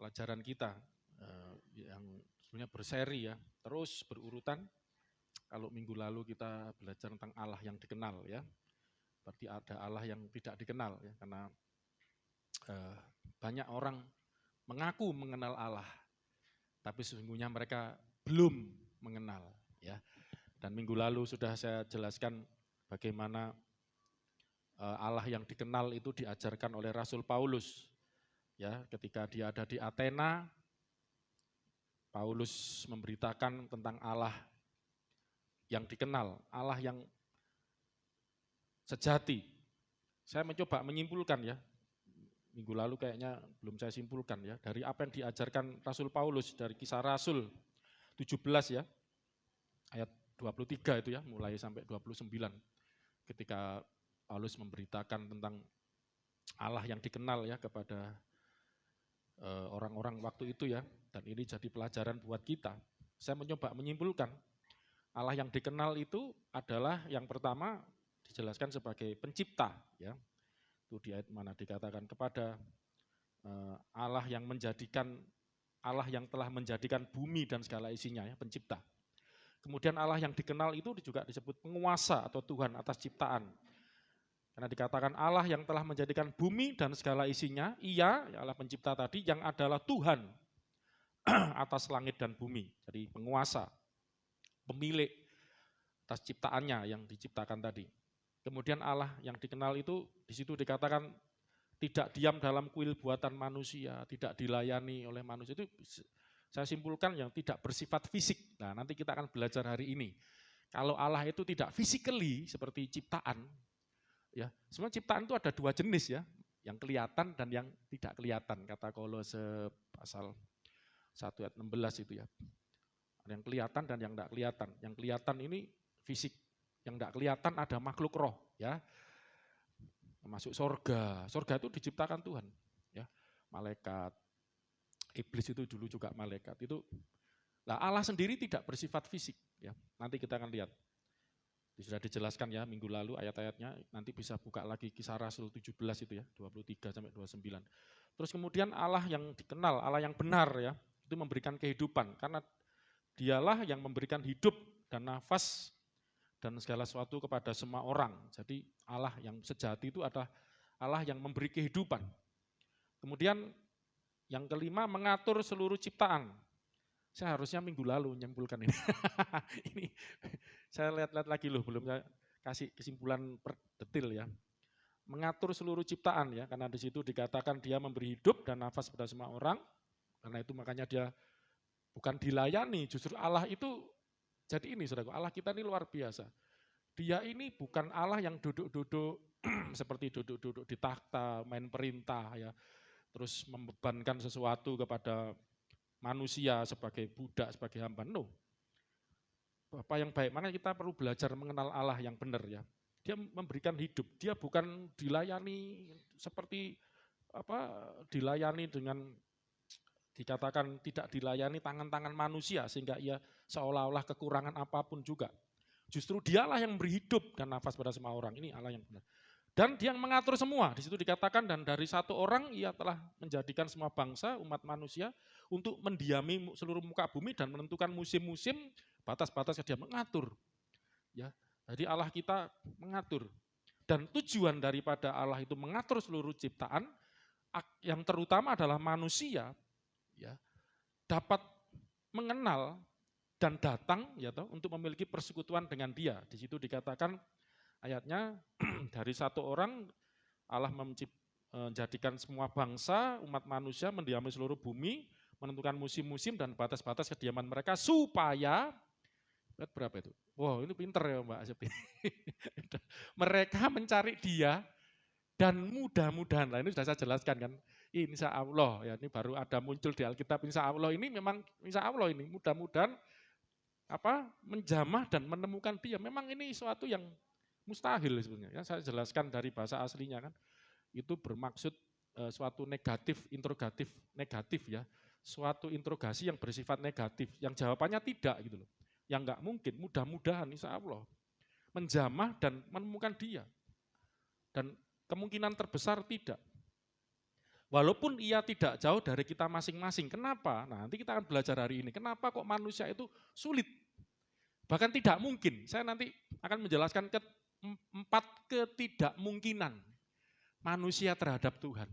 pelajaran kita yang sebenarnya berseri ya, terus berurutan. Kalau minggu lalu kita belajar tentang Allah yang dikenal ya, berarti ada Allah yang tidak dikenal ya, karena banyak orang mengaku mengenal Allah, tapi sesungguhnya mereka belum mengenal ya. Dan minggu lalu sudah saya jelaskan bagaimana Allah yang dikenal itu diajarkan oleh Rasul Paulus. Ya, ketika dia ada di Athena, Paulus memberitakan tentang Allah yang dikenal, Allah yang sejati. Saya mencoba menyimpulkan ya, minggu lalu kayaknya belum saya simpulkan ya, dari apa yang diajarkan Rasul Paulus dari Kisah Rasul 17 ya, ayat 23 itu ya, mulai sampai 29. Ketika Paulus memberitakan tentang Allah yang dikenal ya kepada orang-orang waktu itu ya, dan ini jadi pelajaran buat kita. Saya mencoba menyimpulkan, Allah yang dikenal itu adalah yang pertama dijelaskan sebagai pencipta ya. Itu di ayat mana dikatakan kepada Allah yang menjadikan, Allah yang telah menjadikan bumi dan segala isinya ya, pencipta. Kemudian Allah yang dikenal itu juga disebut penguasa atau Tuhan atas ciptaan. Karena dikatakan Allah yang telah menjadikan bumi dan segala isinya, Ia, Allah pencipta tadi, yang adalah Tuhan atas langit dan bumi. Jadi penguasa, pemilik atas ciptaannya yang diciptakan tadi. Kemudian Allah yang dikenal itu, di situ dikatakan tidak diam dalam kuil buatan manusia, tidak dilayani oleh manusia. Itu saya simpulkan yang tidak bersifat fisik. Nah, nanti kita akan belajar hari ini. Kalau Allah itu tidak physically seperti ciptaan, ya, semua ciptaan itu ada dua jenis ya, yang kelihatan dan yang tidak kelihatan. Kata Kolose pasal 1 ayat 16 itu ya. Ada yang kelihatan dan yang tidak kelihatan. Yang kelihatan ini fisik, yang tidak kelihatan ada makhluk roh ya. Masuk sorga. Sorga itu diciptakan Tuhan ya. Malaikat, iblis itu dulu juga malaikat itu. Nah, Allah sendiri tidak bersifat fisik ya. Nanti kita akan lihat. Sudah dijelaskan ya minggu lalu ayat-ayatnya, nanti bisa buka lagi Kisah Rasul 17 itu ya, 23 sampai 29. Terus kemudian Allah yang dikenal, Allah yang benar ya, itu memberikan kehidupan, karena dialah yang memberikan hidup dan nafas dan segala sesuatu kepada semua orang. Jadi Allah yang sejati itu adalah Allah yang memberi kehidupan. Kemudian yang kelima, mengatur seluruh ciptaan. Saya harusnya minggu lalu menyimpulkan ini. Ini saya lihat-lihat lagi loh, belum saya kasih kesimpulan per detil ya. Mengatur seluruh ciptaan ya, karena di situ dikatakan dia memberi hidup dan nafas pada semua orang. Karena itu makanya dia bukan dilayani, justru Allah itu jadi ini saudara, Allah kita ini luar biasa. Dia ini bukan Allah yang duduk-duduk seperti duduk-duduk di takhta, main perintah ya. Terus membebankan sesuatu kepada manusia sebagai budak, sebagai hamba. No. Apa yang baik, makanya kita perlu belajar mengenal Allah yang benar ya. Dia memberikan hidup, dia bukan dilayani seperti dilayani dengan dikatakan tidak dilayani tangan-tangan manusia sehingga ia seolah-olah kekurangan apapun juga. Justru dialah yang memberi hidup dan nafas pada semua orang. Ini Allah yang benar. Dan dia yang mengatur semua. Di situ dikatakan dan dari satu orang ia telah menjadikan semua bangsa, umat manusia untuk mendiami seluruh muka bumi dan menentukan musim-musim, batas-batas dia mengatur. Ya, jadi Allah kita mengatur. Dan tujuan daripada Allah itu mengatur seluruh ciptaan, yang terutama adalah manusia, ya, dapat mengenal dan datang ya toh, untuk memiliki persekutuan dengan Dia. Di situ dikatakan ayatnya dari satu orang Allah menjadikan semua bangsa, umat manusia mendiami seluruh bumi, menentukan musim-musim dan batas-batas kediaman mereka supaya berapa itu? Wow, ini pinter ya Mbak Asepi. Mereka mencari Dia dan mudah-mudahan, lah ini sudah saya jelaskan kan, insya Allah ya, ini baru ada muncul di Alkitab, insya Allah ini memang insya Allah ini mudah-mudahan menjamah dan menemukan Dia. Memang ini suatu yang mustahil sebenarnya. Ya, saya jelaskan dari bahasa aslinya kan, itu bermaksud suatu negatif, interrogatif, negatif ya, suatu interogasi yang bersifat negatif, yang jawabannya tidak gitu loh. Yang enggak mungkin, mudah-mudahan insya Allah menjamah dan menemukan Dia. Dan kemungkinan terbesar tidak. Walaupun ia tidak jauh dari kita masing-masing. Kenapa? Nah, nanti kita akan belajar hari ini. Kenapa kok manusia itu sulit? Bahkan tidak mungkin. Saya nanti akan menjelaskan empat ketidakmungkinan manusia terhadap Tuhan.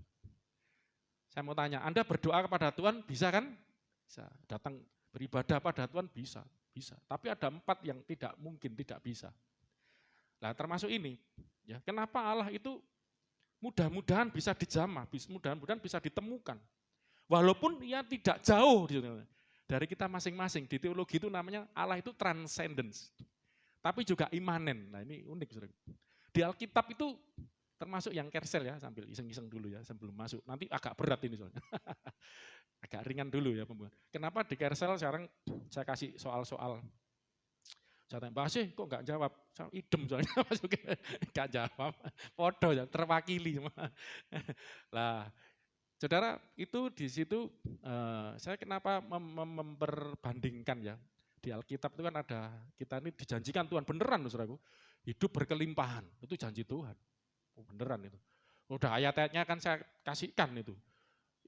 Saya mau tanya, Anda berdoa kepada Tuhan bisa kan? Bisa. Datang beribadah pada Tuhan bisa. Bisa. Tapi ada 4 yang tidak mungkin, tidak bisa. Nah, termasuk ini. Ya, kenapa Allah itu mudah-mudahan bisa dijamah, mudah-mudahan bisa ditemukan. Walaupun ia tidak jauh dari kita masing-masing. Di teologi itu namanya Allah itu transcendence. Tapi juga imanen. Nah, ini unik. Di Alkitab itu termasuk yang Kersel ya, sambil iseng-iseng dulu ya sebelum masuk. Nanti agak berat ini soalnya. Agak ringan dulu ya pembuat. Kenapa di Kersel sekarang saya kasih soal-soal. Saya tanya, Mbak Asih kok enggak jawab? Saya idem soalnya masuknya enggak jawab. Podo ya, terwakili. Lah, saudara, itu di situ saya kenapa memperbandingkan ya. Di Alkitab itu kan ada, kita ini dijanjikan Tuhan beneran saudaraku. Hidup berkelimpahan, itu janji Tuhan. Oh, beneran itu. Udah ayat-ayatnya kan saya kasihkan itu.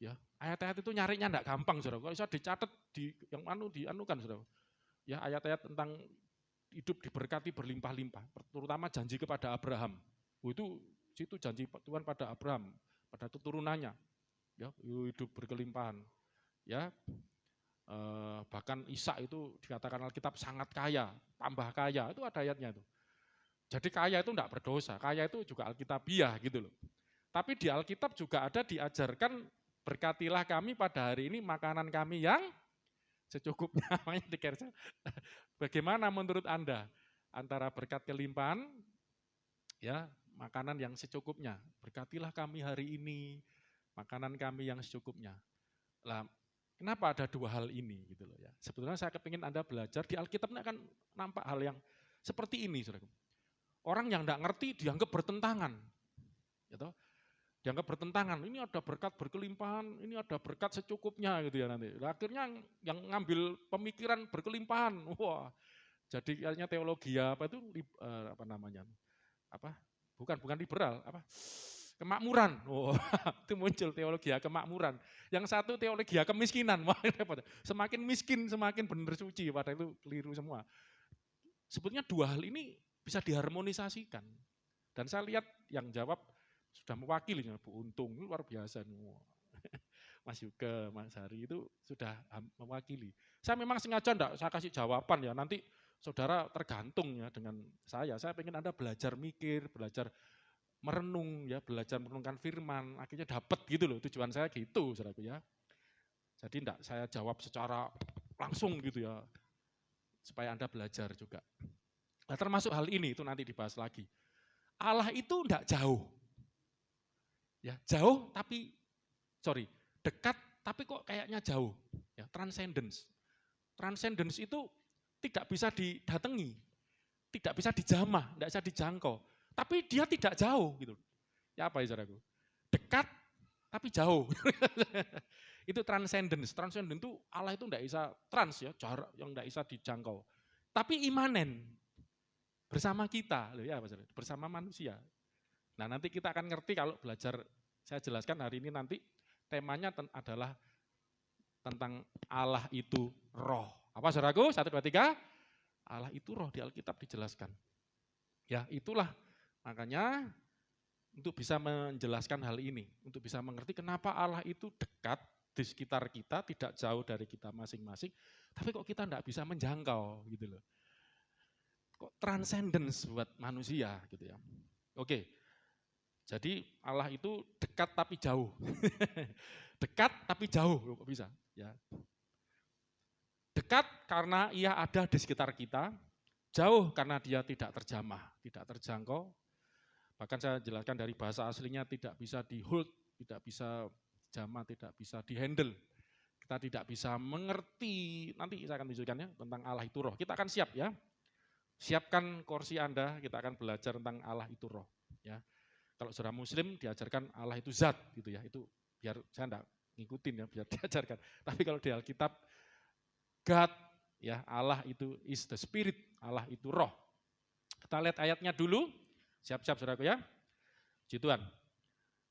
Ya, ayat-ayat itu nyarinya enggak gampang, Saudara. Kalau bisa dicatat di yang dianukan, Saudara. Ya, ayat-ayat tentang hidup diberkati berlimpah-limpah, terutama janji kepada Abraham. Oh, itu situ janji Tuhan pada Abraham, pada keturunannya. Ya, hidup berkelimpahan. Ya. Bahkan Ishak itu dikatakan Alkitab sangat kaya, tambah kaya. Itu ada ayatnya itu. Jadi kaya itu enggak berdosa, kaya itu juga alkitabiah gitu loh. Tapi di Alkitab juga ada diajarkan berkatilah kami pada hari ini makanan kami yang secukupnya. Bagaimana menurut Anda antara berkat kelimpahan ya, makanan yang secukupnya. Berkatilah kami hari ini makanan kami yang secukupnya. Lah, kenapa ada 2 hal ini gitu loh ya. Sebetulnya saya kepingin Anda belajar di Alkitab ini akan nampak hal yang seperti ini, Saudara. Orang yang enggak ngerti dianggap bertentangan. Gitu. Dianggap bertentangan, ini ada berkat berkelimpahan, ini ada berkat secukupnya gitu ya nanti. Akhirnya yang ngambil pemikiran berkelimpahan, wah, jadi kayaknya teologi apa itu apa namanya? Apa? Bukan liberal, apa? Kemakmuran. Oh, itu muncul teologi kemakmuran. Yang satu teologi kemiskinan. Wah, semakin miskin semakin benar suci, padahal itu keliru semua. Sebetulnya 2 hal ini bisa diharmonisasikan. Dan saya lihat yang jawab sudah mewakili, Bu Untung, luar biasa. Mas Yuga, Mas Hari itu sudah mewakili. Saya memang sengaja enggak saya kasih jawaban ya, nanti saudara tergantung ya dengan saya. Saya pengen Anda belajar mikir, belajar merenung ya, belajar merenungkan firman, akhirnya dapat gitu loh, tujuan saya gitu, saudaraku ya. Jadi enggak saya jawab secara langsung gitu ya, supaya Anda belajar juga. Nah, termasuk hal ini itu nanti dibahas lagi. Allah itu enggak jauh. Ya, jauh tapi dekat tapi kok kayaknya jauh. Ya, transcendence. Transcendence itu tidak bisa didatangi, tidak bisa dijamah, tidak bisa dijangkau. Tapi dia tidak jauh gitu. Ya apa ya saudaraku? Dekat tapi jauh. Itu transcendence. Transcendence itu Allah itu tidak bisa trans ya, jarak yang tidak bisa dijangkau. Tapi imanen bersama kita, loh ya Pak, bersama manusia. Nah, nanti kita akan ngerti kalau belajar, saya jelaskan hari ini nanti temanya adalah tentang Allah itu roh. Apa saudaraku? 1, 2, 3. Allah itu roh, di Alkitab dijelaskan. Ya, itulah makanya untuk bisa menjelaskan hal ini, untuk bisa mengerti kenapa Allah itu dekat di sekitar kita, tidak jauh dari kita masing-masing, tapi kok kita tidak bisa menjangkau gitu loh. Kok transcendence buat manusia gitu ya. Oke. Jadi Allah itu dekat tapi jauh. Dekat tapi jauh, kok bisa? Ya. Dekat karena ia ada di sekitar kita, jauh karena dia tidak terjamah, tidak terjangkau. Bahkan saya jelaskan dari bahasa aslinya tidak bisa di-hold, tidak bisa jamah, tidak bisa di-handle. Kita tidak bisa mengerti, nanti saya akan tunjukkan ya tentang Allah itu roh. Kita akan siap ya. Siapkan kursi Anda, kita akan belajar tentang Allah itu roh. Ya. Kalau saudara muslim diajarkan Allah itu zat gitu ya, itu biar saya enggak ngikutin ya, biar diajarkan. Tapi kalau di Alkitab God ya, Allah itu is the spirit, Allah itu roh. Kita lihat ayatnya dulu. Siap-siap saudaraku ya. Puji Tuhan.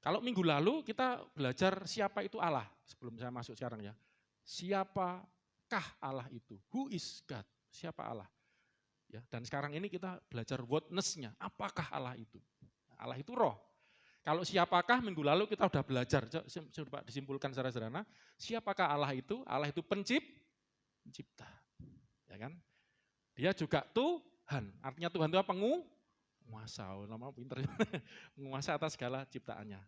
Kalau minggu lalu kita belajar siapa itu Allah, sebelum saya masuk sekarang ya. Siapakah Allah itu? Who is God? Siapa Allah? Ya, dan sekarang ini kita belajar whatness-nya. Apakah Allah itu? Allah itu roh. Kalau siapakah minggu lalu kita sudah belajar, coba disimpulkan secara sederhana. Siapakah Allah itu? Allah itu pencipta. Ya kan? Dia juga Tuhan. Artinya Tuhan itu apa? Penguasa, nama pinter. Penguasa atas segala ciptaannya.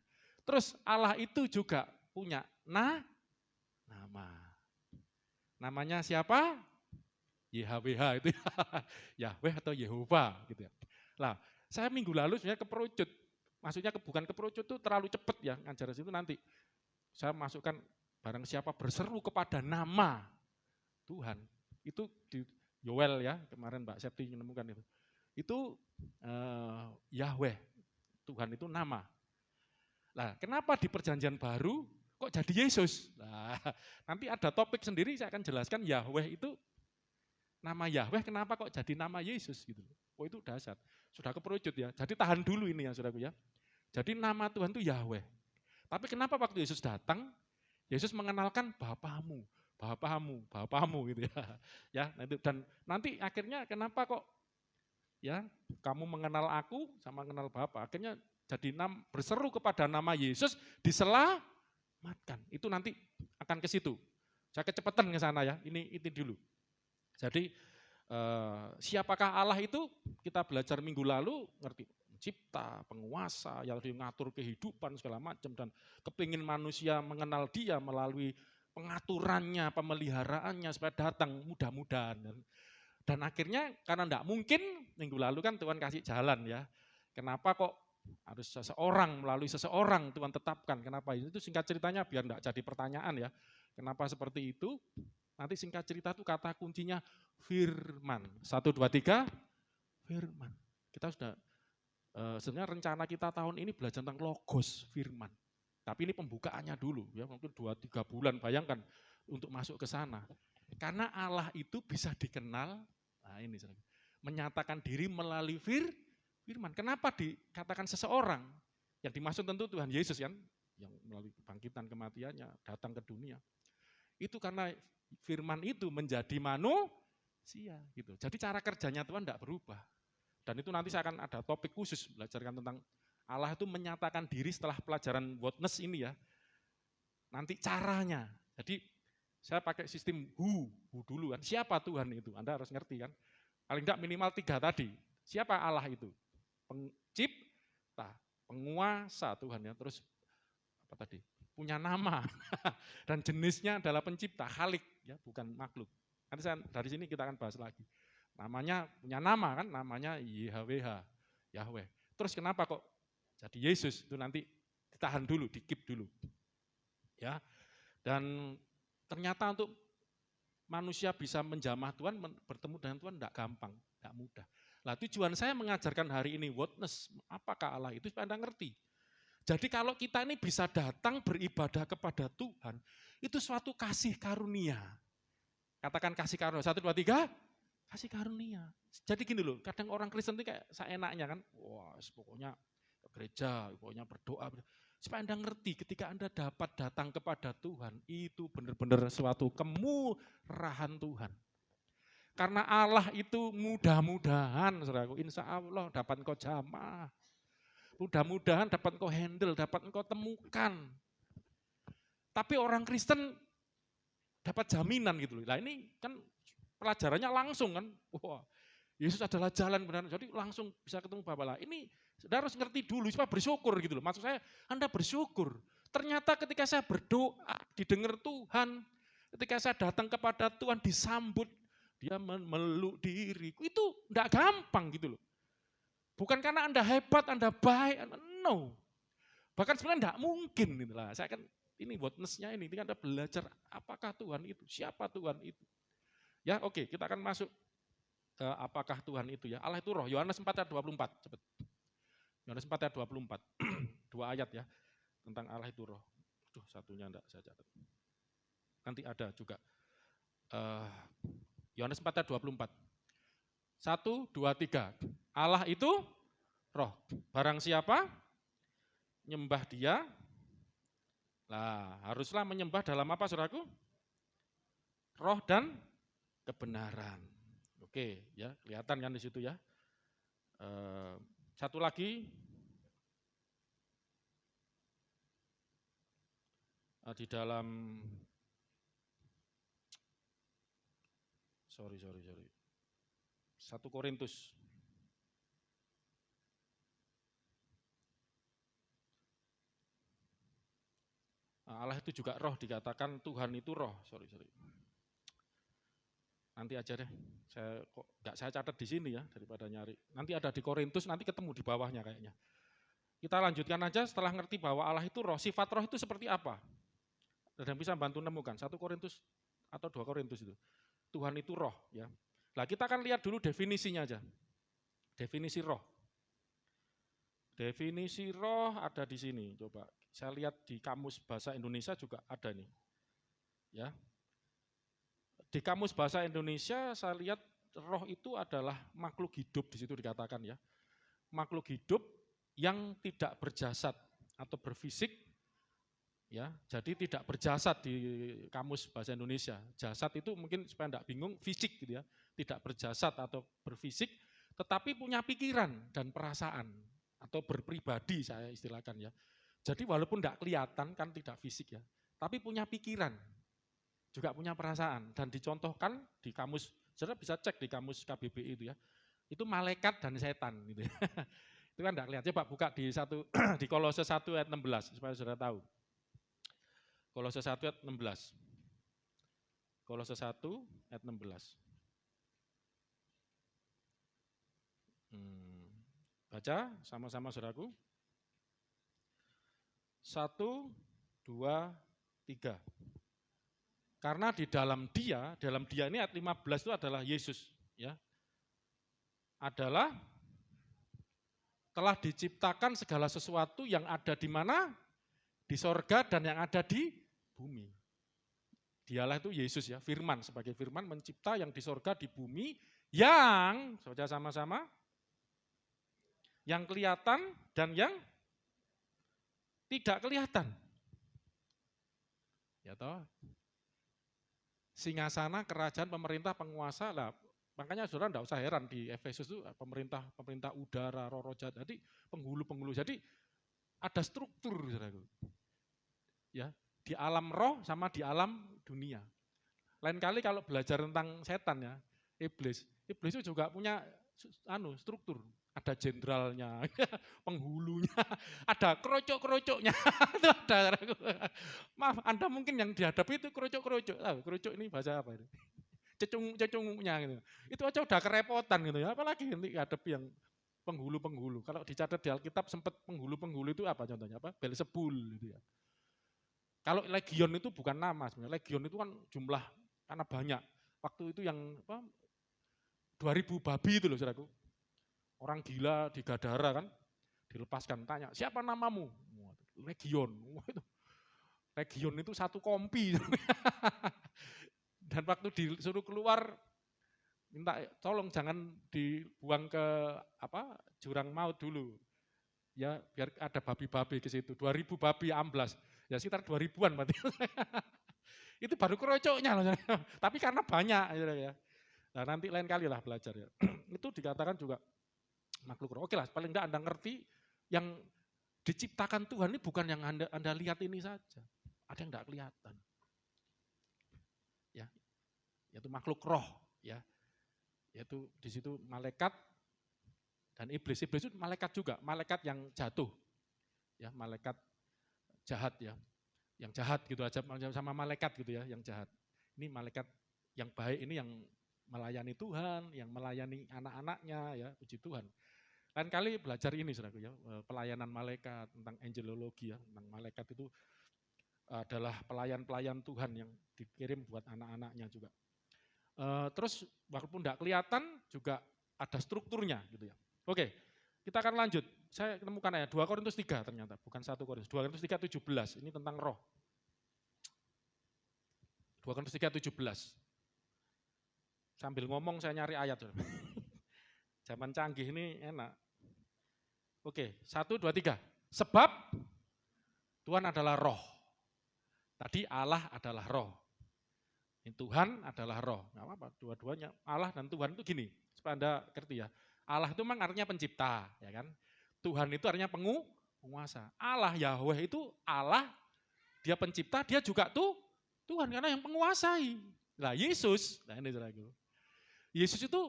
Terus Allah itu juga punya nama. Namanya siapa? YHWH itu. Yahweh atau Yehova gitu ya. Nah, saya minggu lalu sebenarnya keperucut. Maksudnya bukan keperucut itu terlalu cepat ya ngajar situ nanti. Saya masukkan barang siapa berseru kepada nama Tuhan. Itu di Yoel ya, kemarin Mbak Septi menemukan itu. Itu Yahweh, Tuhan itu nama. Nah, kenapa di perjanjian baru kok jadi Yesus? Nah, nanti ada topik sendiri saya akan jelaskan Yahweh itu, nama Yahweh kenapa kok jadi nama Yesus gitu. Oh itu dahsyat, sudah keperucut ya. Jadi tahan dulu ini ya saudaraku ya. Jadi nama Tuhan itu Yahweh. Tapi kenapa waktu Yesus datang, Yesus mengenalkan Bapamu gitu ya. Ya, dan nanti akhirnya kenapa kok ya kamu mengenal aku sama mengenal Bapa, akhirnya jadi berseru kepada nama Yesus diselamatkan. Itu nanti akan ke situ. Saya kecepatan ke sana ya. Ini dulu. Jadi siapakah Allah itu? Kita belajar minggu lalu ngerti pencipta, penguasa, yang ngatur kehidupan segala macam dan kepingin manusia mengenal Dia melalui pengaturannya, pemeliharaannya supaya datang mudah-mudahan. Dan akhirnya karena enggak mungkin, minggu lalu kan Tuhan kasih jalan ya. Kenapa kok harus seseorang, melalui seseorang Tuhan tetapkan. Kenapa? Itu singkat ceritanya biar enggak jadi pertanyaan ya. Kenapa seperti itu? Nanti singkat cerita itu kata kuncinya firman. 1, 2, 3, firman. Kita sudah, sebenarnya rencana kita tahun ini belajar tentang logos, firman. Tapi ini pembukaannya dulu ya, mungkin 2-3 bulan, bayangkan untuk masuk ke sana. Karena Allah itu bisa dikenal, nah ini menyatakan diri melalui firman. Kenapa dikatakan seseorang? Yang dimaksud tentu Tuhan Yesus kan, yang melalui kebangkitan kematiannya datang ke dunia. Itu karena firman itu menjadi manusia gitu. Jadi cara kerjanya Tuhan tidak berubah. Dan itu nanti saya akan ada topik khusus belajarkan tentang Allah itu menyatakan diri setelah pelajaran whatness ini ya. Nanti caranya. Jadi saya pakai sistem who dulu kan. Siapa Tuhan itu? Anda harus ngerti kan. Paling tidak minimal 3 tadi. Siapa Allah itu? Pencipta, penguasa Tuhan ya. Terus apa tadi? Punya nama. Dan jenisnya adalah pencipta, Khalik ya, bukan makhluk. Nanti dari sini kita akan bahas lagi. Namanya punya nama kan, namanya YHWH, Yahweh. Terus kenapa kok jadi Yesus? Itu nanti ditahan dulu, di-keep dulu. Ya. Dan ternyata untuk manusia bisa menjamah Tuhan, bertemu dengan Tuhan tidak gampang, tidak mudah. Nah, tujuan saya mengajarkan hari ini whatness, apakah Allah itu supaya Anda ngerti. Jadi kalau kita ini bisa datang beribadah kepada Tuhan, itu suatu kasih karunia. Katakan kasih karunia, 1, 2, 3, kasih karunia. Jadi gini loh, kadang orang Kristen itu kayak seenaknya kan, wah pokoknya ke gereja, pokoknya berdoa. Supaya Anda ngerti ketika Anda dapat datang kepada Tuhan, itu benar-benar suatu kemurahan Tuhan. Karena Allah itu mudah-mudahan, saudaraku, insya Allah dapat engkau jamah. Mudah-mudahan dapat engkau handle, dapat engkau temukan. Tapi orang Kristen dapat jaminan gitu loh. Nah ini kan pelajarannya langsung kan. Wah, Yesus adalah jalan benar. Jadi langsung bisa ketemu Bapa. Lah ini saudara harus ngerti dulu supaya bersyukur gitu loh. Maksud saya Anda bersyukur. Ternyata ketika saya berdoa didengar Tuhan, ketika saya datang kepada Tuhan disambut, dia memeluk diriku. Itu enggak gampang gitu loh. Bukan karena Anda hebat, Anda baik, no. Bahkan sebenarnya enggak mungkin gitu lah. Saya kan ini witness-nya ini kan Anda belajar apakah Tuhan itu, siapa Tuhan itu. Ya, oke, kita akan masuk ke apakah Tuhan itu ya. Allah itu roh. Yohanes 4 ayat 24, cepat. Yohanes 4 ayat 24. 2 ayat ya tentang Allah itu roh. Duh, satunya enggak saya catat. Nanti ada juga. Yohanes 4 ayat 24. 1, 2, 3. Allah itu roh. Barang siapa nyembah dia. Lah, haruslah menyembah dalam apa, saudaraku? Roh dan kebenaran. Oke, ya, kelihatan kan di situ ya. Satu lagi di dalam sorry. 1 Korintus. Allah itu juga roh, dikatakan Tuhan itu roh. Sorry. Nanti aja deh. Saya catat di sini ya daripada nyari. Nanti ada di Korintus, nanti ketemu di bawahnya kayaknya. Kita lanjutkan aja setelah ngerti bahwa Allah itu roh. Sifat roh itu seperti apa? Ada yang bisa bantu nemukan 1 Korintus atau 2 Korintus itu. Tuhan itu roh ya. Nah, kita akan lihat dulu definisinya aja. Definisi roh. Definisi roh ada di sini. Coba saya lihat di Kamus Bahasa Indonesia juga ada nih. Ya. Di Kamus Bahasa Indonesia saya lihat roh itu adalah makhluk hidup, di situ dikatakan ya. Makhluk hidup yang tidak berjasad atau berfisik ya. Jadi tidak berjasad di Kamus Bahasa Indonesia. Jasad itu mungkin supaya enggak bingung, fisik gitu ya. Tidak berjasad atau berfisik, tetapi punya pikiran dan perasaan atau berpribadi saya istilahkan ya. Jadi walaupun enggak kelihatan kan tidak fisik ya, tapi punya pikiran, juga punya perasaan, dan dicontohkan di kamus, saudara bisa cek di kamus KBBI itu ya, itu malaikat dan setan gitu ya. Itu kan enggak kelihatan, coba buka di Kolose 1 ayat 16 supaya saudara tahu. Kolose 1 ayat 16. Kolose 1 ayat 16. Baca sama-sama saudaraku. 1, 2, 3. Karena di dalam dia ini ayat 15 itu adalah Yesus ya. Adalah telah diciptakan segala sesuatu yang ada di mana? Di sorga dan yang ada di bumi. Dialah itu Yesus ya, firman, sebagai firman mencipta yang di sorga, di bumi, yang, saudara sama-sama, yang kelihatan dan yang tidak kelihatan. Ya toh? Singgasana, kerajaan, pemerintah, penguasa lah. Makanya saudara enggak usah heran di Efesus itu pemerintah udara, roh jahat. Jadi penghulu. Jadi ada struktur saudara. Ya, di alam roh sama di alam dunia. Lain kali kalau belajar tentang setan ya, iblis itu juga punya struktur. Ada jenderalnya, penghulunya, ada kerocok-kerocoknya. Itu ada. Maaf, Anda mungkin yang dihadapi itu kerocok-kerocok. Kerocok ini bahasa apa ini? Cecungnya gitu. Itu aja udah kerepotan gitu ya. Apalagi nanti hadapi yang penghulu-penghulu. Kalau dicatat di Alkitab sempat penghulu-penghulu itu apa contohnya? Apa? Beelzebul gitu ya. Kalau legion itu bukan nama sebenarnya. Legion itu kan jumlah karena banyak. Waktu itu yang 2000 babi itu loh saudaraku. Orang gila di Gadara kan, dilepaskan, tanya, siapa namamu? Legion. Legion itu satu kompi. Dan waktu disuruh keluar, minta tolong jangan dibuang ke jurang maut dulu. Ya biar ada babi-babi ke situ. 2000 babi amblas. Ya sekitar 2000-an berarti. Itu baru kerocoknya loh. Tapi karena banyak ya. Nah, nanti lain kali lah belajar ya. Itu dikatakan juga makhluk roh. Oke lah, paling enggak Anda ngerti yang diciptakan Tuhan ini bukan yang Anda lihat ini saja. Ada yang enggak kelihatan. Ya. Yaitu makhluk roh ya. Yaitu di situ malaikat dan iblis. Iblis itu malaikat juga, malaikat yang jatuh. Ya, malaikat jahat ya. Yang jahat gitu aja sama malaikat gitu ya, yang jahat. Ini malaikat yang baik ini yang melayani Tuhan, yang melayani anak-anaknya ya, puji Tuhan. Lain kali belajar ini saudaraku ya, pelayanan malaikat, tentang angelologi ya, tentang malaikat itu adalah pelayan-pelayan Tuhan yang dikirim buat anak-anaknya juga. Terus walaupun tidak kelihatan juga ada strukturnya gitu ya. Oke, kita akan lanjut. Saya temukan ayat 2 Korintus 3 ternyata, bukan 1 Korintus. 2 Korintus 3:17, ini tentang roh. 2 Korintus 3:17. Sambil ngomong saya nyari ayat. Zaman canggih ini enak. Oke, 1, 2, 3. Sebab Tuhan adalah roh. Tadi Allah adalah roh. Tuhan adalah roh. Nggak apa-apa, dua-duanya Allah dan Tuhan itu gini, supaya Anda ngerti ya. Allah itu memang artinya pencipta, ya kan? Tuhan itu artinya penguasa. Allah Yahweh itu Allah, dia pencipta, dia juga tuh Tuhan karena yang menguasai. Nah Yesus, nah ini saudaraku. Yesus itu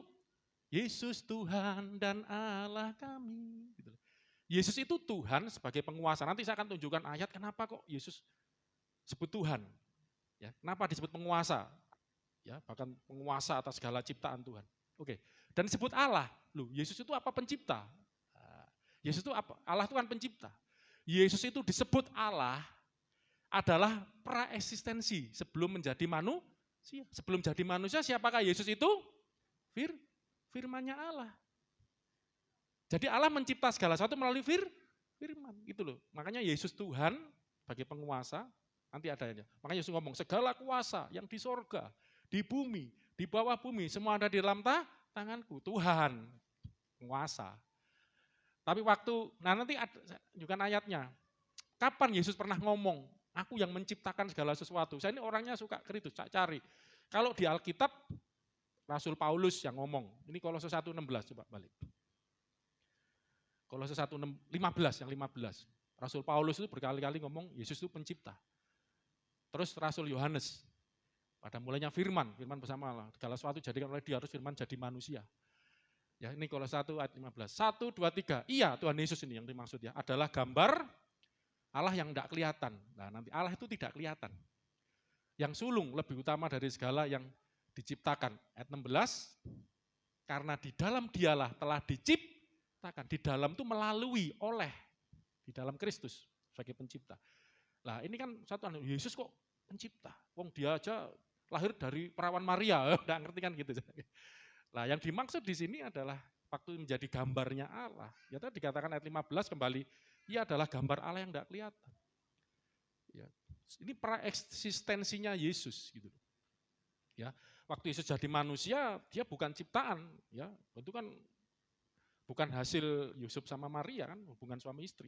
Yesus Tuhan dan Allah kami. Gitu. Yesus itu Tuhan sebagai penguasa. Nanti saya akan tunjukkan ayat kenapa kok Yesus sebut Tuhan. Ya, kenapa disebut penguasa? Ya, bahkan penguasa atas segala ciptaan Tuhan. Oke. Dan disebut Allah. Loh, Yesus itu apa pencipta? Yesus itu apa? Allah itu kan pencipta. Yesus itu disebut Allah adalah praeksistensi sebelum menjadi manusia. Sebelum jadi manusia siapakah Yesus itu? Firman-Nya Allah. Jadi Allah mencipta segala sesuatu melalui firman. Gitu loh. Makanya Yesus Tuhan sebagai penguasa. Nanti ada aja. Makanya Yesus ngomong, segala kuasa yang di sorga, di bumi, di bawah bumi, semua ada di dalam tanganku. Tuhan, penguasa. Tapi nanti juga ayatnya. Kapan Yesus pernah ngomong, aku yang menciptakan segala sesuatu. Saya ini orangnya suka kritis, saya cari. Kalau di Alkitab, Rasul Paulus yang ngomong. Ini Kolose 1:16, coba balik. Kolose 1:15, yang 15. Rasul Paulus itu berkali-kali ngomong, Yesus itu pencipta. Terus Rasul Yohanes, pada mulanya firman bersama Allah. Segala sesuatu jadikan oleh dia, harus firman jadi manusia. Ya, ini Kolose 1 ayat 15. 1, 2, 3. Iya, Tuhan Yesus ini yang dimaksud ya. Adalah gambar Allah yang tidak kelihatan. Nah, nanti Allah itu tidak kelihatan. Yang sulung lebih utama dari segala yang diciptakan. Ayat 16. Karena di dalam dialah telah diciptakan. Di dalam itu melalui, oleh. Di dalam Kristus sebagai pencipta. Nah ini kan satu, Yesus kok pencipta? Wong dia aja lahir dari perawan Maria, udah ngerti kan gitu. Nah yang dimaksud di sini adalah waktu menjadi gambarnya Allah. Ya tadi dikatakan ayat 15 kembali, ia adalah gambar Allah yang tidak kelihatan. Ya, ini praeksistensinya Yesus gitu. Ya, waktu Yesus jadi manusia, dia bukan ciptaan, ya, itu kan bukan hasil Yusuf sama Maria kan, hubungan suami istri.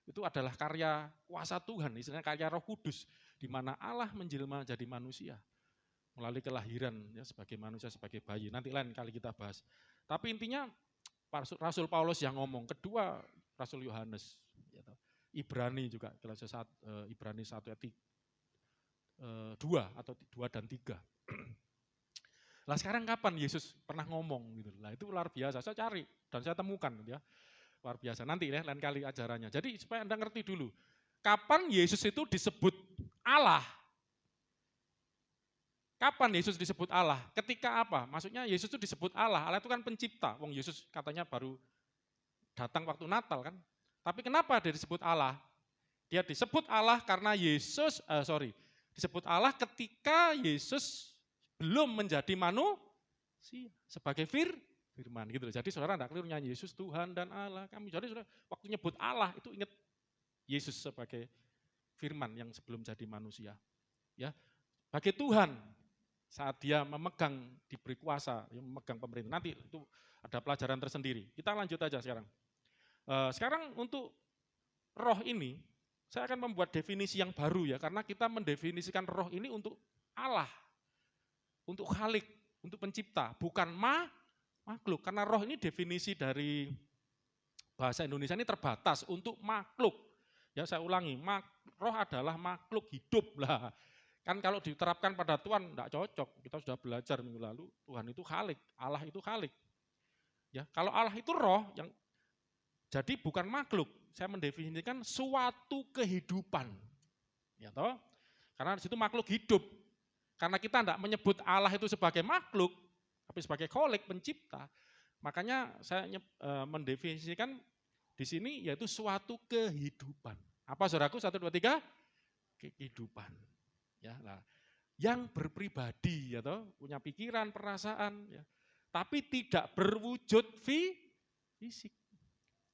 Itu adalah karya kuasa Tuhan, istilahnya karya Roh Kudus, di mana Allah menjelma jadi manusia melalui kelahiran ya, sebagai manusia, sebagai bayi. Nanti lain kali kita bahas. Tapi intinya Rasul Paulus yang ngomong, kedua Rasul Yohanes, ya, Ibrani juga, Ibrani 1 ayat 2 atau 2 dan 3. Lah sekarang kapan Yesus pernah ngomong gitu? Lah itu luar biasa, saya cari dan saya temukan ya. Luar biasa, nanti ya lain kali ajarannya. Jadi supaya Anda ngerti dulu, kapan Yesus itu disebut Allah? Kapan Yesus disebut Allah? Ketika apa? Maksudnya Yesus itu disebut Allah. Allah itu kan pencipta. Wong Yesus katanya baru datang waktu Natal kan. Tapi kenapa dia disebut Allah? Dia disebut Allah karena disebut Allah ketika Yesus belum menjadi manusia sebagai firman gitu loh. Jadi saudara tidak keliru nyanyi Yesus Tuhan dan Allah kami. Jadi saudara waktu nyebut Allah itu ingat Yesus sebagai firman yang sebelum jadi manusia. Ya, bagi Tuhan saat dia diberi kuasa, memegang pemerintah. Nanti itu ada pelajaran tersendiri. Kita lanjut aja sekarang. Sekarang untuk roh ini, saya akan membuat definisi yang baru ya, karena kita mendefinisikan roh ini untuk Allah, untuk Khalik, untuk pencipta, bukan makhluk. Karena roh ini definisi dari bahasa Indonesia ini terbatas untuk makhluk. Ya saya ulangi, roh adalah makhluk hidup lah. Kan kalau diterapkan pada Tuhan tidak cocok. Kita sudah belajar minggu lalu, Tuhan itu Khalik, Allah itu Khalik. Ya, kalau Allah itu roh yang jadi bukan makhluk. Saya mendefinisikan suatu kehidupan. Ya toh? Karena di situ makhluk hidup. Karena kita tidak menyebut Allah itu sebagai makhluk, tapi sebagai Khalik, pencipta. Makanya saya mendefinisikan di sini yaitu suatu kehidupan. Apa saudaraku? 1, 2, 3? Kehidupan. Ya, nah, yang berpribadi ya toh, punya pikiran, perasaan ya. Tapi tidak berwujud fisik.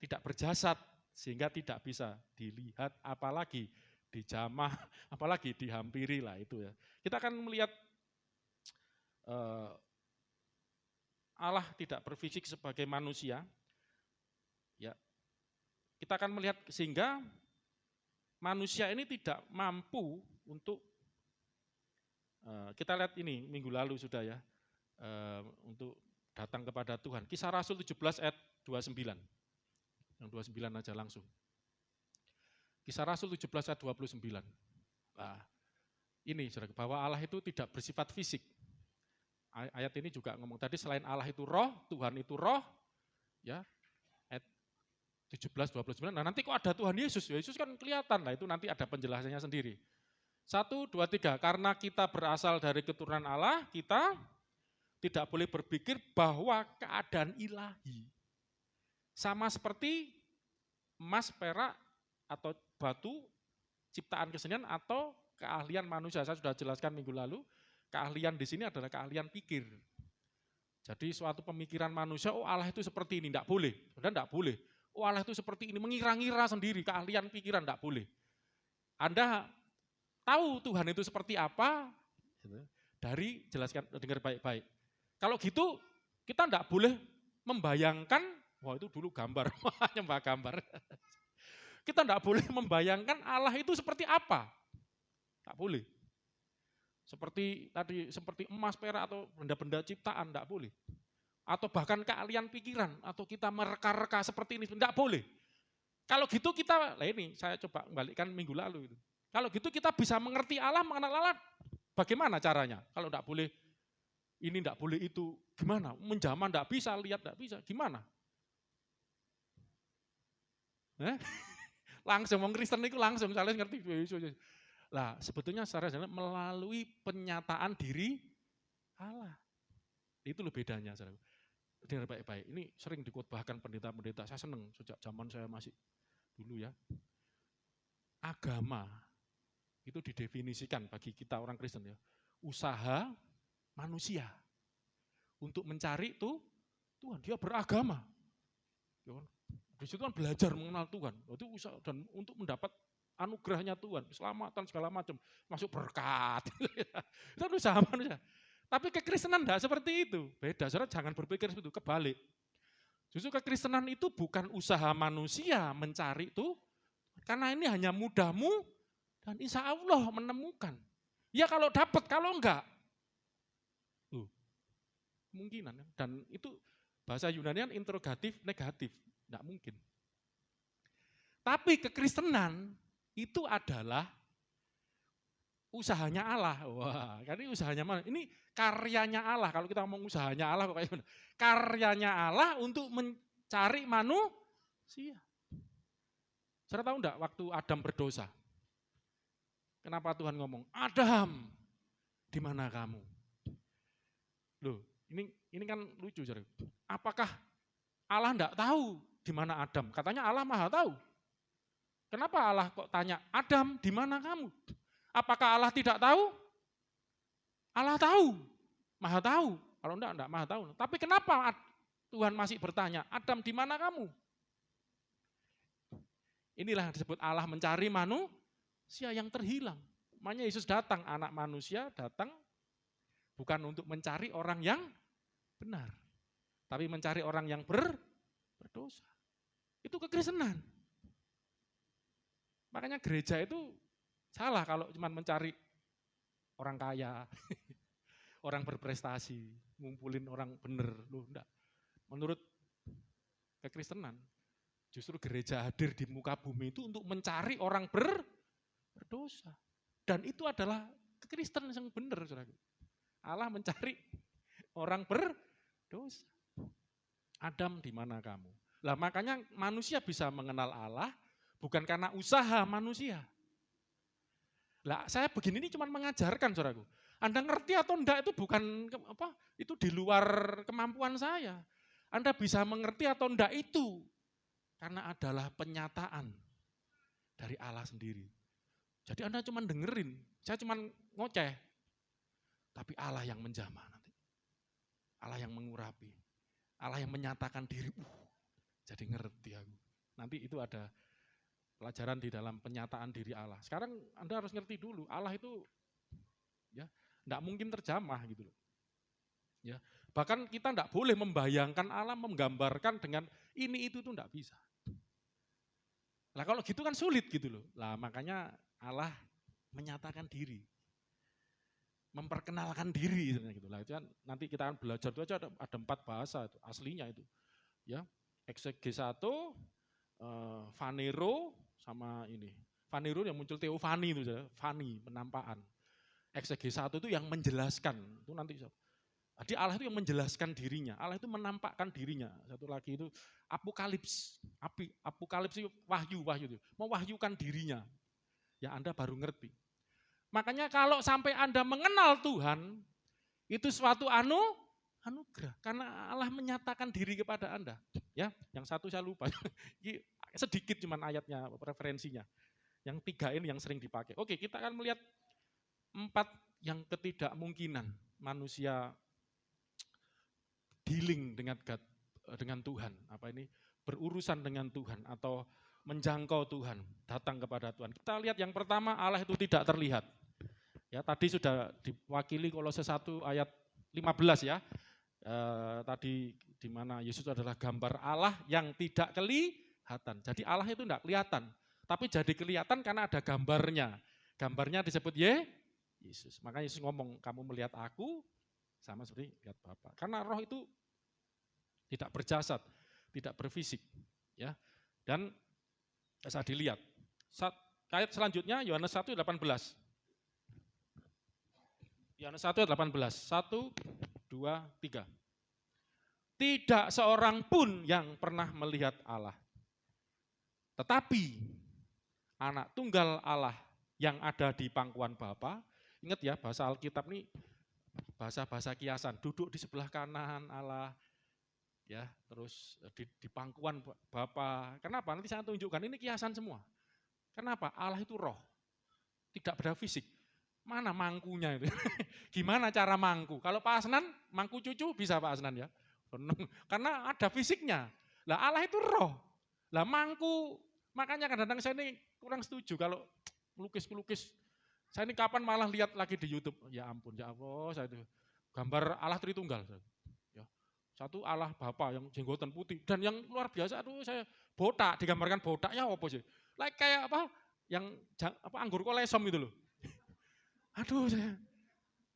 Tidak berjasad sehingga tidak bisa dilihat apalagi dijamah, apalagi dihampiri lah itu ya. Kita akan melihat Allah tidak berfisik sebagai manusia. Ya. Kita akan melihat sehingga manusia ini tidak mampu untuk, kita lihat ini minggu lalu sudah ya, untuk datang kepada Tuhan. Kisah Rasul 17 ayat 29. Yang 29 aja langsung. Kisah Rasul 17 ayat 29. Nah, ini saudara, bahwa Allah itu tidak bersifat fisik. Ayat ini juga ngomong tadi, selain Allah itu roh, Tuhan itu roh, ya, ayat 17, 29. Nah nanti kok ada Tuhan Yesus? Yesus kan kelihatan lah, itu nanti ada penjelasannya sendiri. 1, 2, 3, karena kita berasal dari keturunan Allah, kita tidak boleh berpikir bahwa keadaan ilahi sama seperti emas, perak, atau batu, ciptaan kesenian, atau keahlian manusia. Saya sudah jelaskan minggu lalu, keahlian di sini adalah keahlian pikir. Jadi suatu pemikiran manusia, oh Allah itu seperti ini, tidak boleh. Sudah tidak boleh. Oh Allah itu seperti ini, mengira-ngira sendiri, keahlian pikiran, tidak boleh. Anda tahu Tuhan itu seperti apa, dari jelaskan, dengar baik-baik. Kalau gitu, kita tidak boleh membayangkan, wah itu dulu gambar, nyembah gambar. Kita tidak boleh membayangkan Allah itu seperti apa. Tak boleh. Seperti tadi, seperti emas, perak, atau benda-benda ciptaan, tidak boleh. Atau bahkan keahlian pikiran, atau kita mereka-reka seperti ini, tidak boleh. Kalau gitu kita, nah ini saya coba kembalikan minggu lalu itu. Kalau gitu kita bisa mengerti Allah, mengenal Allah, bagaimana caranya? Kalau tidak boleh ini, tidak boleh itu, gimana? Menjamah tidak bisa, lihat tidak bisa, gimana? Langsung, orang Kristen itu langsung, saya ngerti. Lah sebetulnya secara jalan melalui penyataan diri Allah. Itu loh bedanya. Dengar baik-baik, ini sering dikhotbahkan pendeta-pendeta, saya senang sejak zaman saya masih dulu ya. Agama itu didefinisikan bagi kita orang Kristen ya, usaha manusia untuk mencari Tuhan, dia beragama. Di situ kan belajar mengenal Tuhan, itu usaha dan untuk mendapat anugerahnya Tuhan, keselamatan segala macam, masuk berkat. Itu usaha manusia. Tapi kekristenan tidak seperti itu. Beda, saudara jangan berpikir seperti itu, kebalik. Justru kekristenan itu bukan usaha manusia mencari itu, karena ini hanya mudahmu dan insya Allah menemukan. Ya kalau dapat, kalau enggak, kemungkinan. Dan itu bahasa Yunani kan interrogatif negatif, tidak mungkin. Tapi kekristenan itu adalah usahanya Allah. Wah, kan ini usahanya mana? Ini karyanya Allah. Kalau kita ngomong usahanya Allah, kok kayak gimana? Karyanya Allah untuk mencari manusia. Saudara tahu enggak waktu Adam berdosa? Kenapa Tuhan ngomong, Adam, di mana kamu? Loh, ini kan lucu, saudara. Apakah Allah enggak tahu di mana Adam? Katanya Allah Maha tahu. Kenapa Allah kok tanya, Adam, di mana kamu? Apakah Allah tidak tahu? Allah tahu, Maha tahu. Kalau enggak Maha tahu. Tapi kenapa Tuhan masih bertanya, Adam di mana kamu? Inilah yang disebut Allah mencari manusia yang terhilang. Makanya Yesus datang, anak manusia datang bukan untuk mencari orang yang benar, tapi mencari orang yang berdosa. Itu kekristenan. Makanya gereja itu salah kalau cuma mencari orang kaya, orang berprestasi, ngumpulin orang benar. Loh, enggak. Menurut kekristenan, justru gereja hadir di muka bumi itu untuk mencari orang berdosa. Dan itu adalah kekristenan yang benar, saudara. Allah mencari orang berdosa. Adam, di mana kamu? Lah makanya manusia bisa mengenal Allah bukan karena usaha manusia. Lah saya begini ini cuma mengajarkan, saudaraku. Anda ngerti atau enggak itu bukan apa? Itu di luar kemampuan saya. Anda bisa mengerti atau enggak itu karena adalah penyataan dari Allah sendiri. Jadi Anda cuma dengerin, saya cuma ngoceh. Tapi Allah yang menjamah nanti. Allah yang mengurapi. Allah yang menyatakan diri. Jadi ngerti aku. Nanti itu ada pelajaran di dalam penyataan diri Allah. Sekarang Anda harus ngerti dulu, Allah itu ya enggak mungkin terjamah gitu loh. Ya, bahkan kita enggak boleh membayangkan Allah, menggambarkan dengan ini itu tuh enggak bisa. Lah kalau gitu kan sulit gitu loh. Lah makanya Allah menyatakan diri, memperkenalkan diri gitu. Lah itu kan nanti kita akan belajar itu aja ada 4 bahasa itu aslinya itu. Ya, exegesato, Phanero sama ini. Phanero yang muncul teofani itu, fani, penampakan. Exegesato itu yang menjelaskan. Itu nanti jadi Allah itu yang menjelaskan dirinya, Allah itu menampakkan dirinya. Satu lagi itu apokalips, apokalips itu wahyu itu, mewahyukan dirinya. Ya Anda baru ngerti. Makanya kalau sampai Anda mengenal Tuhan, itu suatu anugerah. Karena Allah menyatakan diri kepada Anda. Ya, yang satu saya lupa. Sedikit cuman ayatnya, referensinya. Yang 3 ini yang sering dipakai. Oke, kita akan melihat 4 yang ketidakmungkinan manusia dealing dengan Tuhan, berurusan dengan Tuhan atau menjangkau Tuhan, datang kepada Tuhan. Kita lihat yang pertama, Allah itu tidak terlihat. Ya, tadi sudah diwakili Kolose 1 ayat 15 ya. Tadi di mana Yesus adalah gambar Allah yang tidak kelihatan. Jadi Allah itu tidak kelihatan, tapi jadi kelihatan karena ada gambarnya. Gambarnya disebut Yesus. Makanya Yesus ngomong, kamu melihat aku sama seperti lihat Bapa. Karena roh itu tidak berjasad, tidak berfisik, ya. Dan bisa dilihat. Ayat selanjutnya Yohanes 1:18. Yohanes 1:18. 1, 2, 3. Tidak seorang pun yang pernah melihat Allah. Tetapi anak tunggal Allah yang ada di pangkuan Bapa, ingat ya bahasa Alkitab ini bahasa-bahasa kiasan, duduk di sebelah kanan Allah, ya, terus di pangkuan Bapa. Kenapa? Nanti saya tunjukkan, ini kiasan semua. Kenapa? Allah itu roh, tidak benda fisik. Mana mangkunya itu? Gimana cara mangku? Kalau Pak Asnan, mangku cucu bisa Pak Asnan ya. Karena ada fisiknya. Lah Allah itu roh. Lah mangku, makanya kadang-kadang saya ini kurang setuju kalau melukis-melukis. Saya ini kapan malah lihat lagi di YouTube. Ya ampun, ya Allah, saya itu gambar Allah Tritunggal. Ya. Satu Allah Bapa yang jenggotan putih dan yang luar biasa, aduh saya botak, digambarkan botak ya apa sih? Like kayak apa? Yang anggur kolesom itu loh. Aduh saya,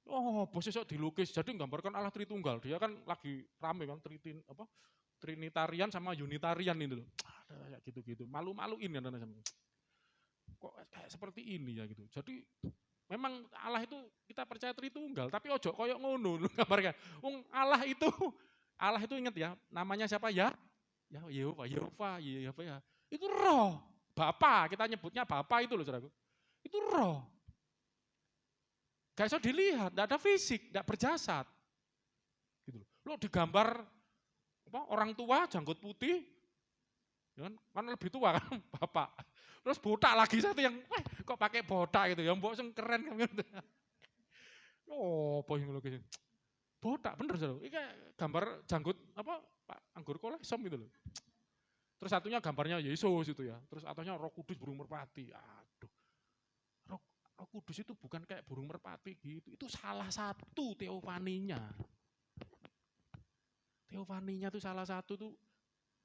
bos besok dilukis, jadi gambarkan Allah Tritunggal. Dia kan lagi rame kan, Trinitarian sama Unitarian ini loh. Ada gitu-gitu, malu-maluin ya. Kok kayak seperti ini ya gitu. Jadi memang Allah itu kita percaya Tritunggal, tapi ojo koyok ngono gambarkan. Allah itu ingat ya, namanya siapa ya? Ya Yehova. Itu roh. Bapa, kita nyebutnya Bapa itu loh saudaraku. Itu roh. Gak bisa dilihat, tidak ada fisik, tidak berjasad. Gitu. Lo digambar orang tua janggut putih, kan lebih tua kan bapak. Terus botak lagi satu yang, kok pakai botak gitu, yang mbok keren kan gitu. Apa yang lukis? Botak bener saudara. Ini gambar janggut Pak anggur kolesom gitu loh. Terus satunya gambarnya Yesus itu ya. Terus atasnya Roh Kudus burung merpati. Aduh. Roh Kudus itu bukan kayak burung merpati gitu. Itu salah satu teofaninya. Teofaninya itu salah satu tuh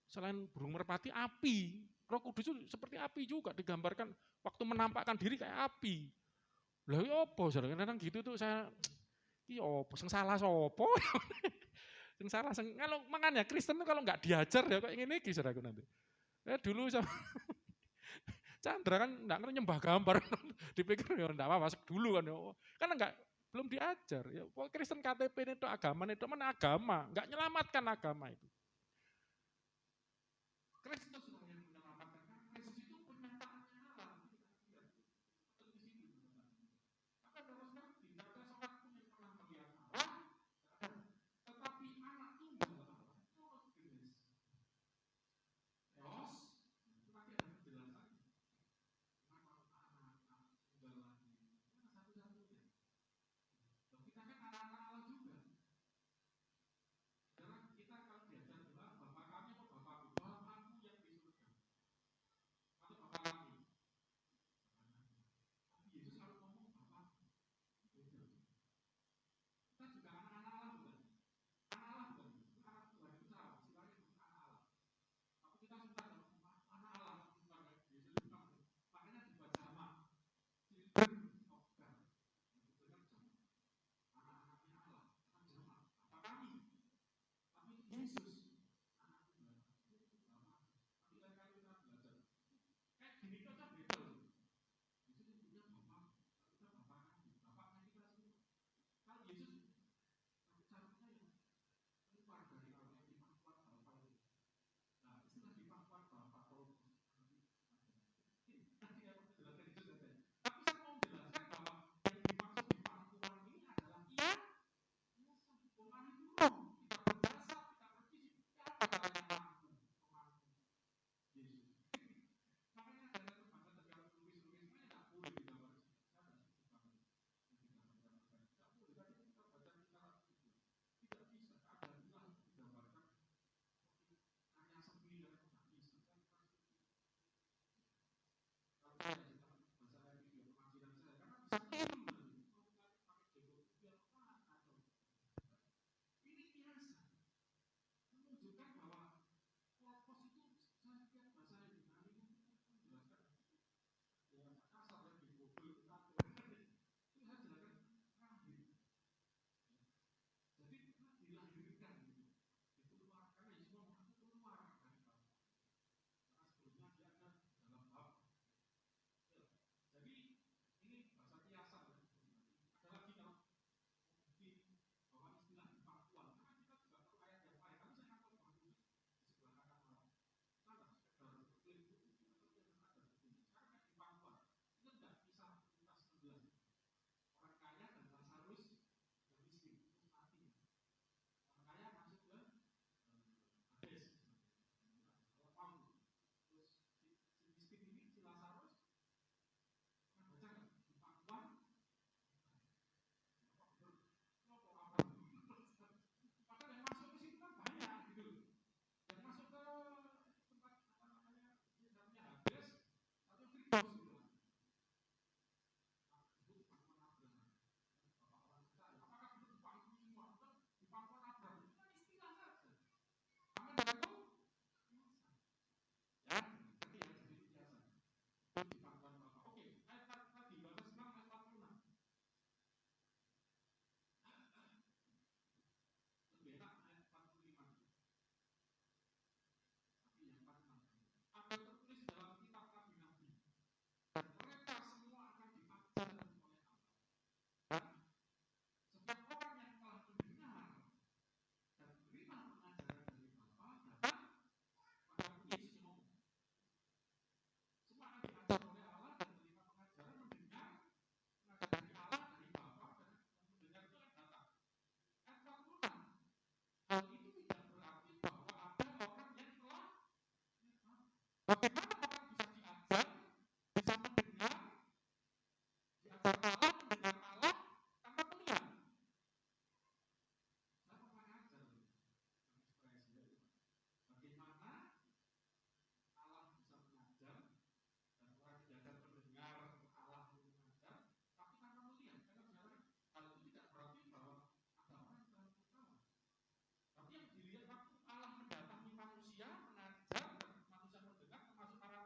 selain burung merpati api. Roh Kudus itu seperti api juga digambarkan waktu menampakkan diri kayak api. Lah ya apa kadang gitu tuh saya opo sing salah sapa? Sing salah kalau makanya Kristen tuh kalau nggak diajar ya kok ngene iki saudaraku nanti. Dulu sama Chandra kan enggak ngerti nyembah gambar. Dipikir ya enggak apa-apa dulu kan. Kan enggak belum diajar. Ya Kristen KTP itu agama itu mana agama, enggak nyelamatkan agama itu. Kristus yang menyelamatkan. Kristus itu penyertaannya Allah. Maka harus ngerti, tidak ada seorang pun yang pernah melihat Allah, tetapi anak tunggal Allah. Terus, tetapi ada penjelasannya. Kenapa anak tunggal lagi? Karena satu-satunya. Kita kan anak-anak Allah juga. Karena kita kalau diajar doa, Bapak kami atau Bapakku, Bapakku yang di surga. Bagaimana orang bisa diajar, bisa mendengar, diajar Allah, mendengar Allah tanpa melihat? Saya pernah ngajar ekspresi bagaimana Allah bisa mengajar dan orang diajar mendengar Allah mengajar, tapi tanpa melihat. Karena hal itu tidak berarti bahwa ada orang yang tertawa. Tapi yang dilihat waktu Allah mendatangi manusia, mengajar, dan manusia mendengar, termasuk para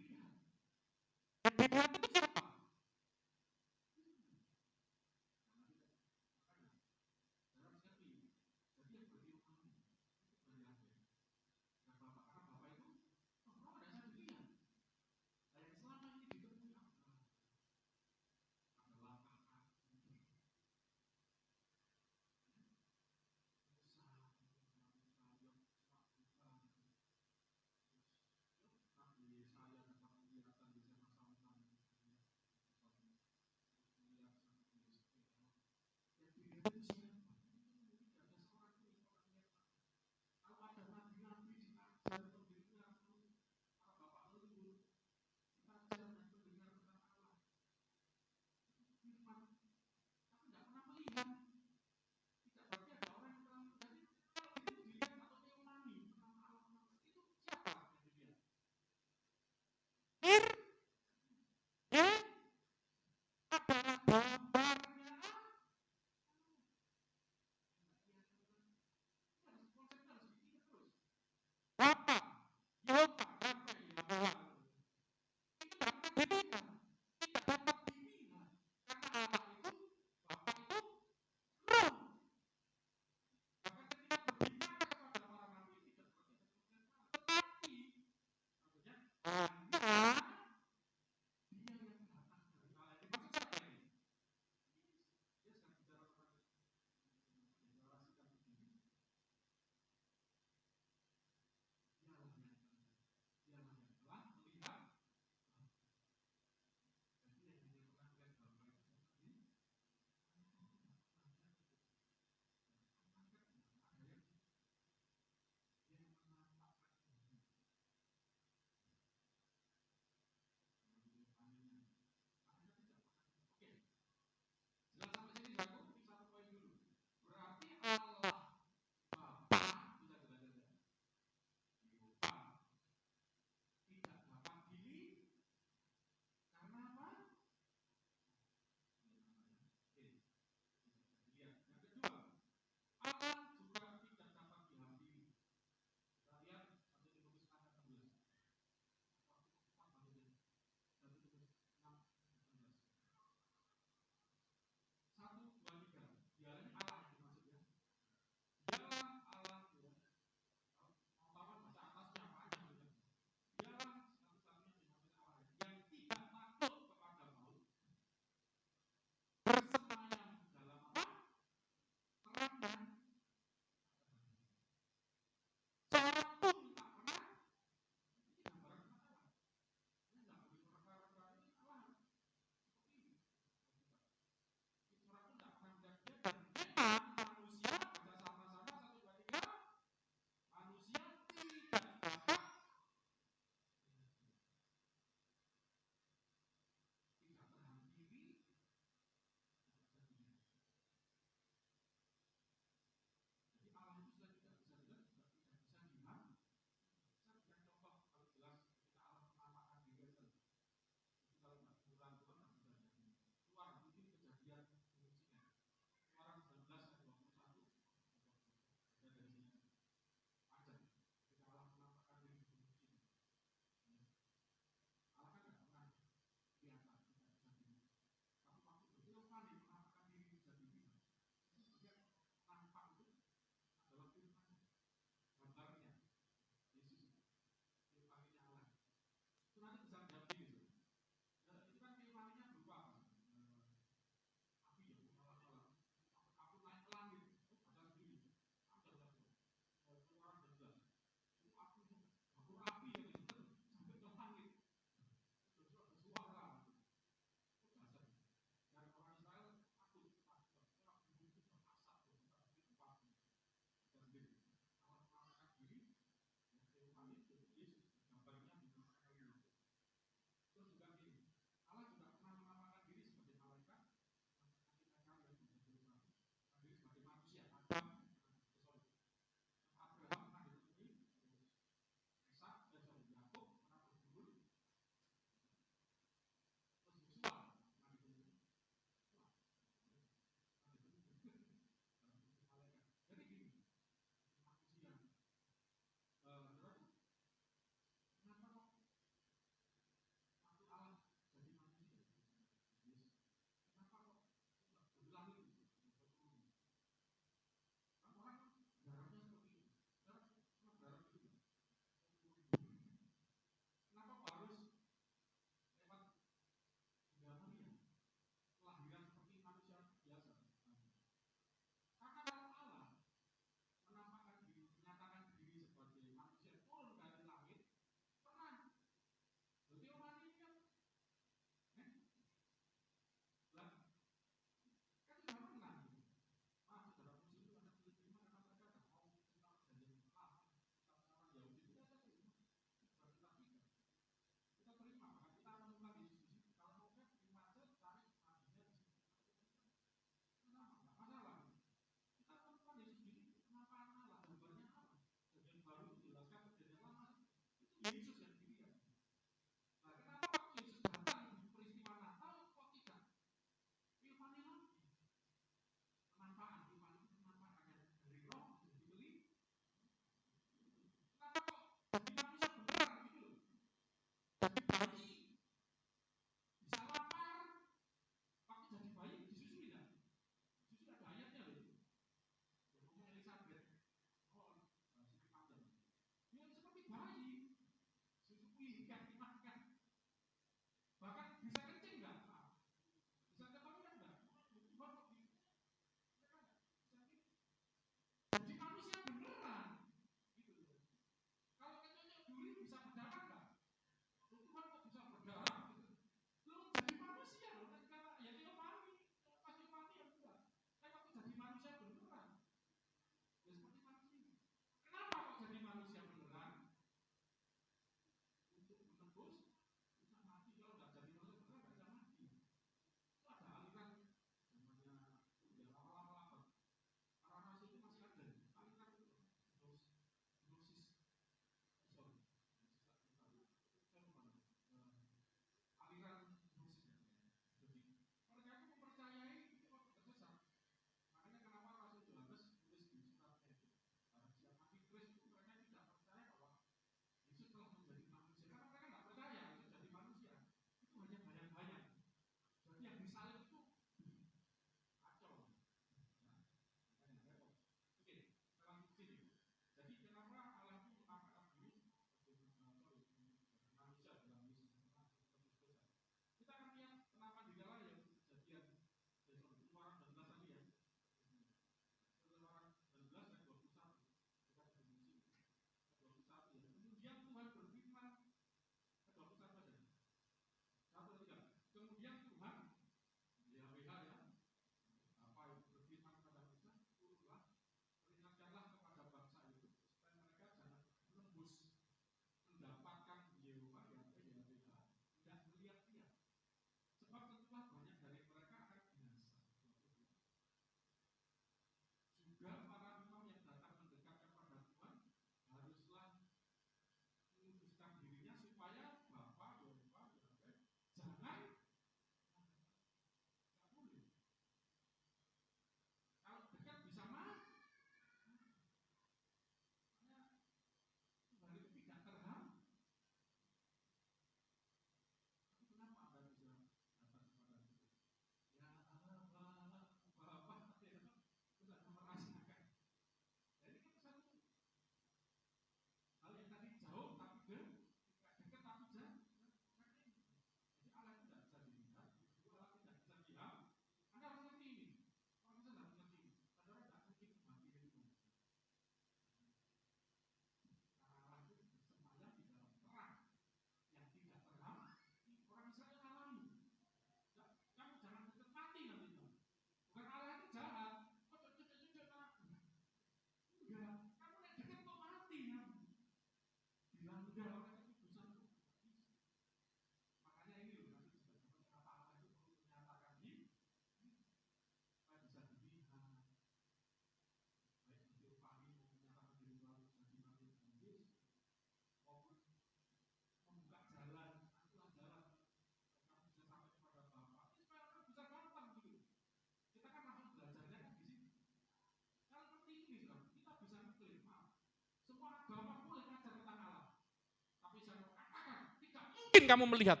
Mungkin kamu melihat,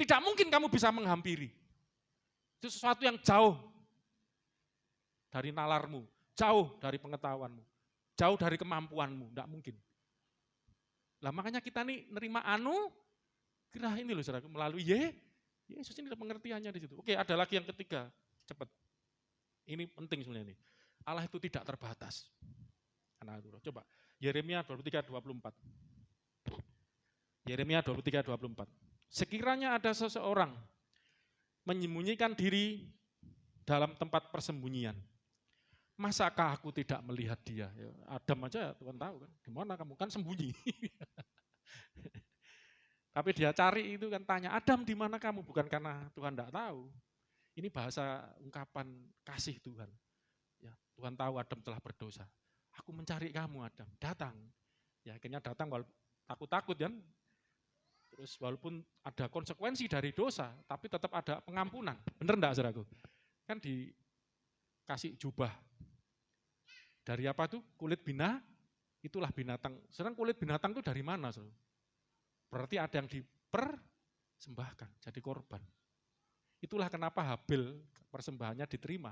tidak mungkin kamu bisa menghampiri. Itu sesuatu yang jauh dari nalarmu, jauh dari pengetahuanmu, jauh dari kemampuanmu, tidak mungkin. Lah makanya kita nih nerima kira ini loh saudara, melalui Yesus ini pengertiannya di situ. Oke, ada lagi yang ketiga, cepat. Ini penting sebenarnya ini. Allah itu tidak terbatas. Coba, Yeremia 23:24. Yeremia 23:24. Sekiranya ada seseorang menyembunyikan diri dalam tempat persembunyian, masakah aku tidak melihat dia? Ya, Adam aja Tuhan tahu kan, di mana kamu kan sembunyi. Tapi dia cari itu kan tanya, Adam di mana kamu? Bukan karena Tuhan tidak tahu. Ini bahasa ungkapan kasih Tuhan. Ya, Tuhan tahu Adam telah berdosa. Aku mencari kamu Adam, datang. Ya akhirnya datang walaupun takut-takut kan. Terus walaupun ada konsekuensi dari dosa, tapi tetap ada pengampunan. Benar enggak saudaraku? Kan dikasih jubah. Dari apa tuh? Kulit itulah binatang. Sedang kulit binatang itu dari mana? Saudara? Berarti ada yang dipersembahkan, jadi korban. Itulah kenapa Habil persembahannya diterima.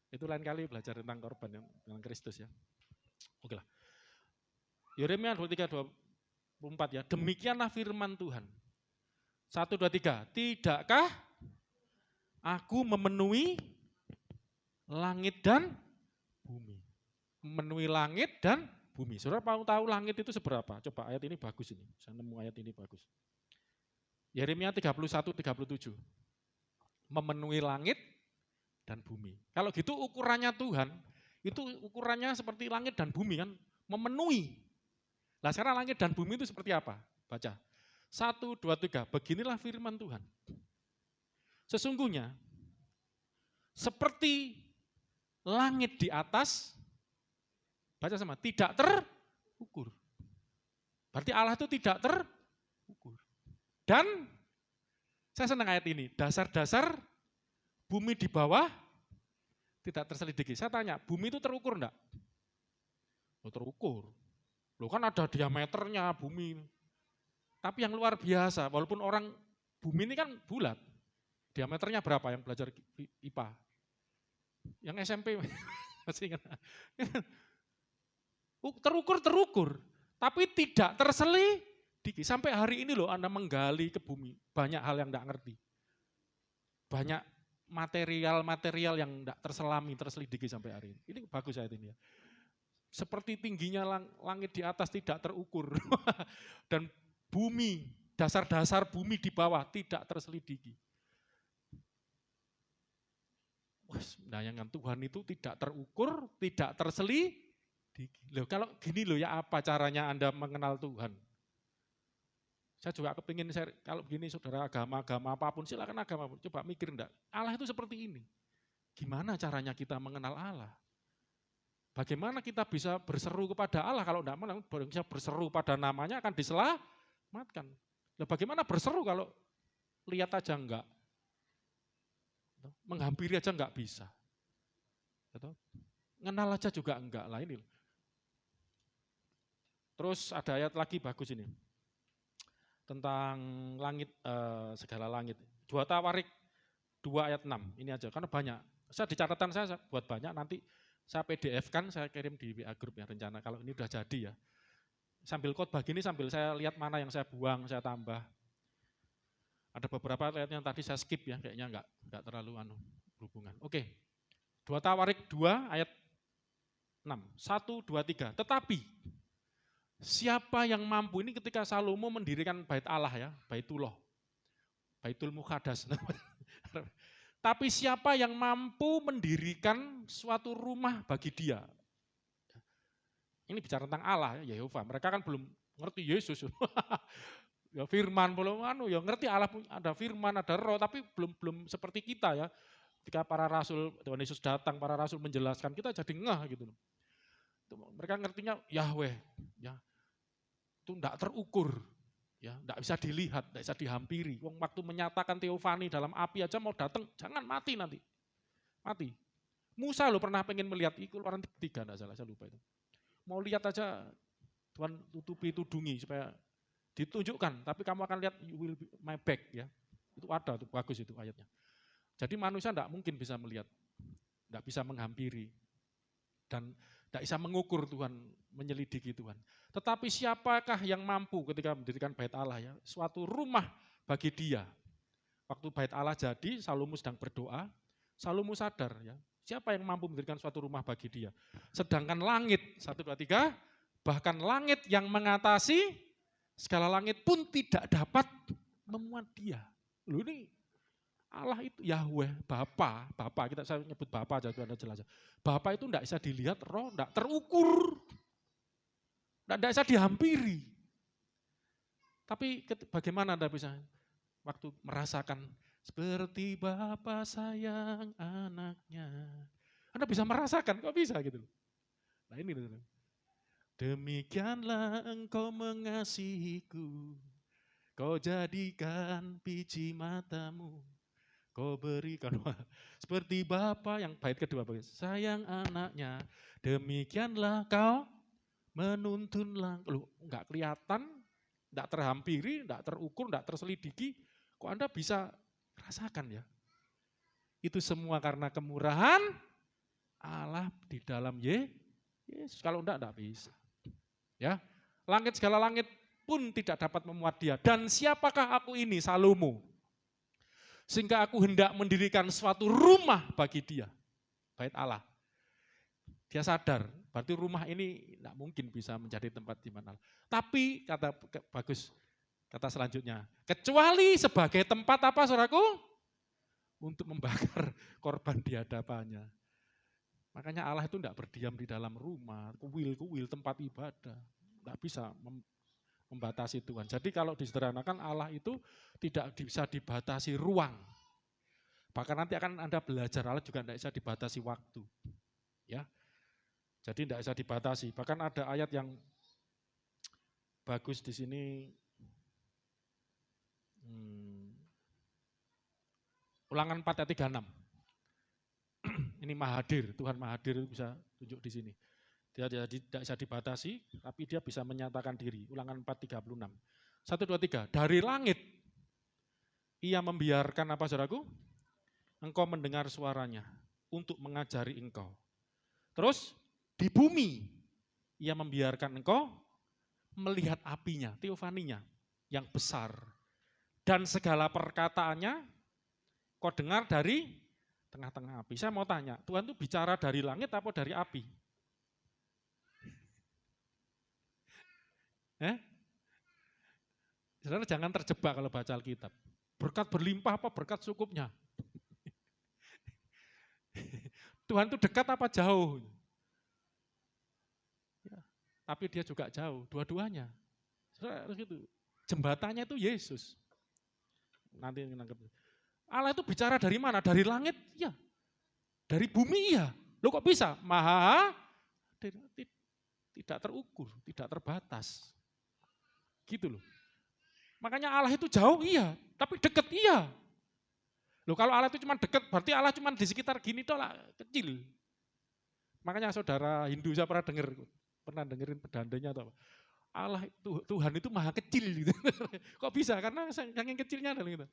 Itu lain kali belajar tentang korban dengan Kristus ya. Oke lah. Yeremia 23:24 ya. Demikianlah firman Tuhan. 1, 2, 3. Tidakkah aku memenuhi langit dan bumi? Memenuhi langit dan bumi. Saudara mau tahu langit itu seberapa? Coba ayat ini bagus ini. Saya nemu ayat ini bagus. Yeremia 31:37. Memenuhi langit dan bumi. Kalau gitu ukurannya Tuhan, itu ukurannya seperti langit dan bumi kan, memenuhi. Nah sekarang langit dan bumi itu seperti apa? Baca. 1, 2, 3. Beginilah firman Tuhan. Sesungguhnya, seperti langit di atas, baca sama, tidak terukur. Berarti Allah itu tidak terukur. Dan, saya senang ayat ini, dasar-dasar bumi di bawah tidak terselidiki. Saya tanya, bumi itu terukur enggak? Oh, terukur. Loh kan ada diameternya bumi. Tapi yang luar biasa, walaupun orang bumi ini kan bulat. Diameternya berapa yang belajar IPA? Yang SMP masih ingat. Terukur, tapi tidak terselidiki. Sampai hari ini loh Anda menggali ke bumi, banyak hal yang enggak ngerti. Banyak material-material yang tidak terselidiki sampai hari ini. Ini bagus ayat ini ya. Seperti tingginya langit di atas tidak terukur. Dan bumi, dasar-dasar bumi di bawah tidak terselidiki. Bayangan Tuhan itu tidak terukur, tidak terselidiki. Loh, kalau gini loh ya apa caranya Anda mengenal Tuhan? Saya juga kepingin, kalau begini saudara agama apapun, silakan agama apapun. Coba mikir enggak, Allah itu seperti ini. Gimana caranya kita mengenal Allah? Bagaimana kita bisa berseru kepada Allah kalau enggak bisa berseru pada namanya akan diselamatkan. Nah, bagaimana berseru kalau lihat aja enggak? Menghampiri aja enggak bisa. Ngenal aja juga enggak lah ini. Terus ada ayat lagi bagus ini. Tentang langit, segala langit. 2 Tawarik 2 ayat 6, ini aja, karena banyak. Saya di catatan saya buat banyak, nanti saya PDF-kan, saya kirim di WA Group ya rencana, kalau ini udah jadi ya. Sambil khotbah gini, sambil saya lihat mana yang saya buang, saya tambah. Ada beberapa ayat yang tadi saya skip ya, kayaknya enggak terlalu berhubungan. Oke, 2 Tawarik 2 ayat 6, 1, 2, 3. Tetapi, siapa yang mampu, ini ketika Salomo mendirikan bait Allah ya, Baitullah, Baitul Muqaddas. Tapi siapa yang mampu mendirikan suatu rumah bagi dia? Ini bicara tentang Allah, Yehova. Mereka kan belum ngerti Yesus. Ya firman belum ya ngerti Allah ada firman, ada roh, tapi belum seperti kita ya. Ketika para rasul, Tuhan Yesus datang, para rasul menjelaskan, kita jadi ngeh gitu. Mereka ngertinya Yahweh, ya itu enggak terukur, ya enggak bisa dilihat, enggak bisa dihampiri. Waktu menyatakan teofani dalam api aja mau datang, jangan mati nanti, mati. Musa lo pernah pengen melihat, itu orang ketiga enggak salah, saya lupa itu. Mau lihat aja, Tuhan tutupi tudungi supaya ditunjukkan, tapi kamu akan lihat you will be my back ya. Itu ada tuh, bagus itu ayatnya. Jadi manusia enggak mungkin bisa melihat, enggak bisa menghampiri, dan enggak bisa mengukur Tuhan, menyelidiki Tuhan. Tetapi siapakah yang mampu ketika mendirikan bait Allah ya, suatu rumah bagi dia. Waktu bait Allah jadi, Salomo sedang berdoa, Salomo sadar ya, siapa yang mampu mendirikan suatu rumah bagi dia. Sedangkan langit, 1, 2, 3, bahkan langit yang mengatasi segala langit pun tidak dapat memuat dia. Loh ini Allah itu Yahweh, Bapa kita saya nyebut Bapa aja, Anda jelas. Bapa itu tidak bisa dilihat, roh tidak terukur, tidak bisa dihampiri. Tapi bagaimana Anda bisa waktu merasakan seperti Bapa sayang anaknya, Anda bisa merasakan, kok bisa gitu? Nah ini loh. Demikianlah engkau mengasihiku, kau jadikan biji matamu, kau berikan seperti Bapa yang bait kedua, sayang anaknya, demikianlah kau menuntunlah. Loh, enggak kelihatan, enggak terhampiri, enggak terukur, enggak terselidiki, kok Anda bisa rasakan ya? Itu semua karena kemurahan Allah di dalam Yesus. Kalau enggak bisa. Ya, langit segala langit pun tidak dapat memuat dia. Dan siapakah aku ini, Salomo? Sehingga aku hendak mendirikan suatu rumah bagi dia. Bait Allah. Dia sadar, berarti rumah ini tidak mungkin bisa menjadi tempat di mana. Tapi, kata bagus, kata selanjutnya, kecuali sebagai tempat apa saudaraku? Untuk membakar korban di hadapannya. Makanya Allah itu tidak berdiam di dalam rumah, kuil-kuil, tempat ibadah. Tidak bisa membatasi Tuhan. Jadi kalau disederhanakan Allah itu tidak bisa dibatasi ruang. Bahkan nanti akan Anda belajar Allah juga tidak bisa dibatasi waktu. Ya, jadi tidak bisa dibatasi. Bahkan ada ayat yang bagus di sini. Ulangan 4 ayat 36. Ini Mahadir, Tuhan Mahadir itu bisa tunjuk di sini. Dia tidak bisa dibatasi, tapi dia bisa menyatakan diri. Ulangan 4:36. 1, 2, 3. Dari langit, ia membiarkan apa saudaraku? Engkau mendengar suaranya untuk mengajari engkau. Terus di bumi, ia membiarkan engkau melihat apinya, teofaninya yang besar. Dan segala perkataannya kau dengar dari tengah-tengah api. Saya mau tanya, Tuhan itu bicara dari langit atau dari api? Saudara jangan terjebak kalau baca Alkitab. Berkat berlimpah apa berkat cukupnya? Tuhan itu dekat apa jauh? Ya, tapi dia juga jauh, dua-duanya. Saudara harus gitu. Jembatannya itu Yesus. Nanti nangkep. Allah itu bicara dari mana? Dari langit? Ya. Dari bumi? Ya. Loh kok bisa? Maha tidak terukur, tidak terbatas. Gitu loh. Makanya Allah itu jauh, iya. Tapi dekat, iya. Loh kalau Allah itu cuma dekat, berarti Allah cuma di sekitar gini doang, kecil. Makanya saudara Hindu saya pernah dengerin pedantainya atau apa. Allah itu, Tuhan itu maha kecil gitu. Kok bisa? Karena yang kecilnya adalah gitu.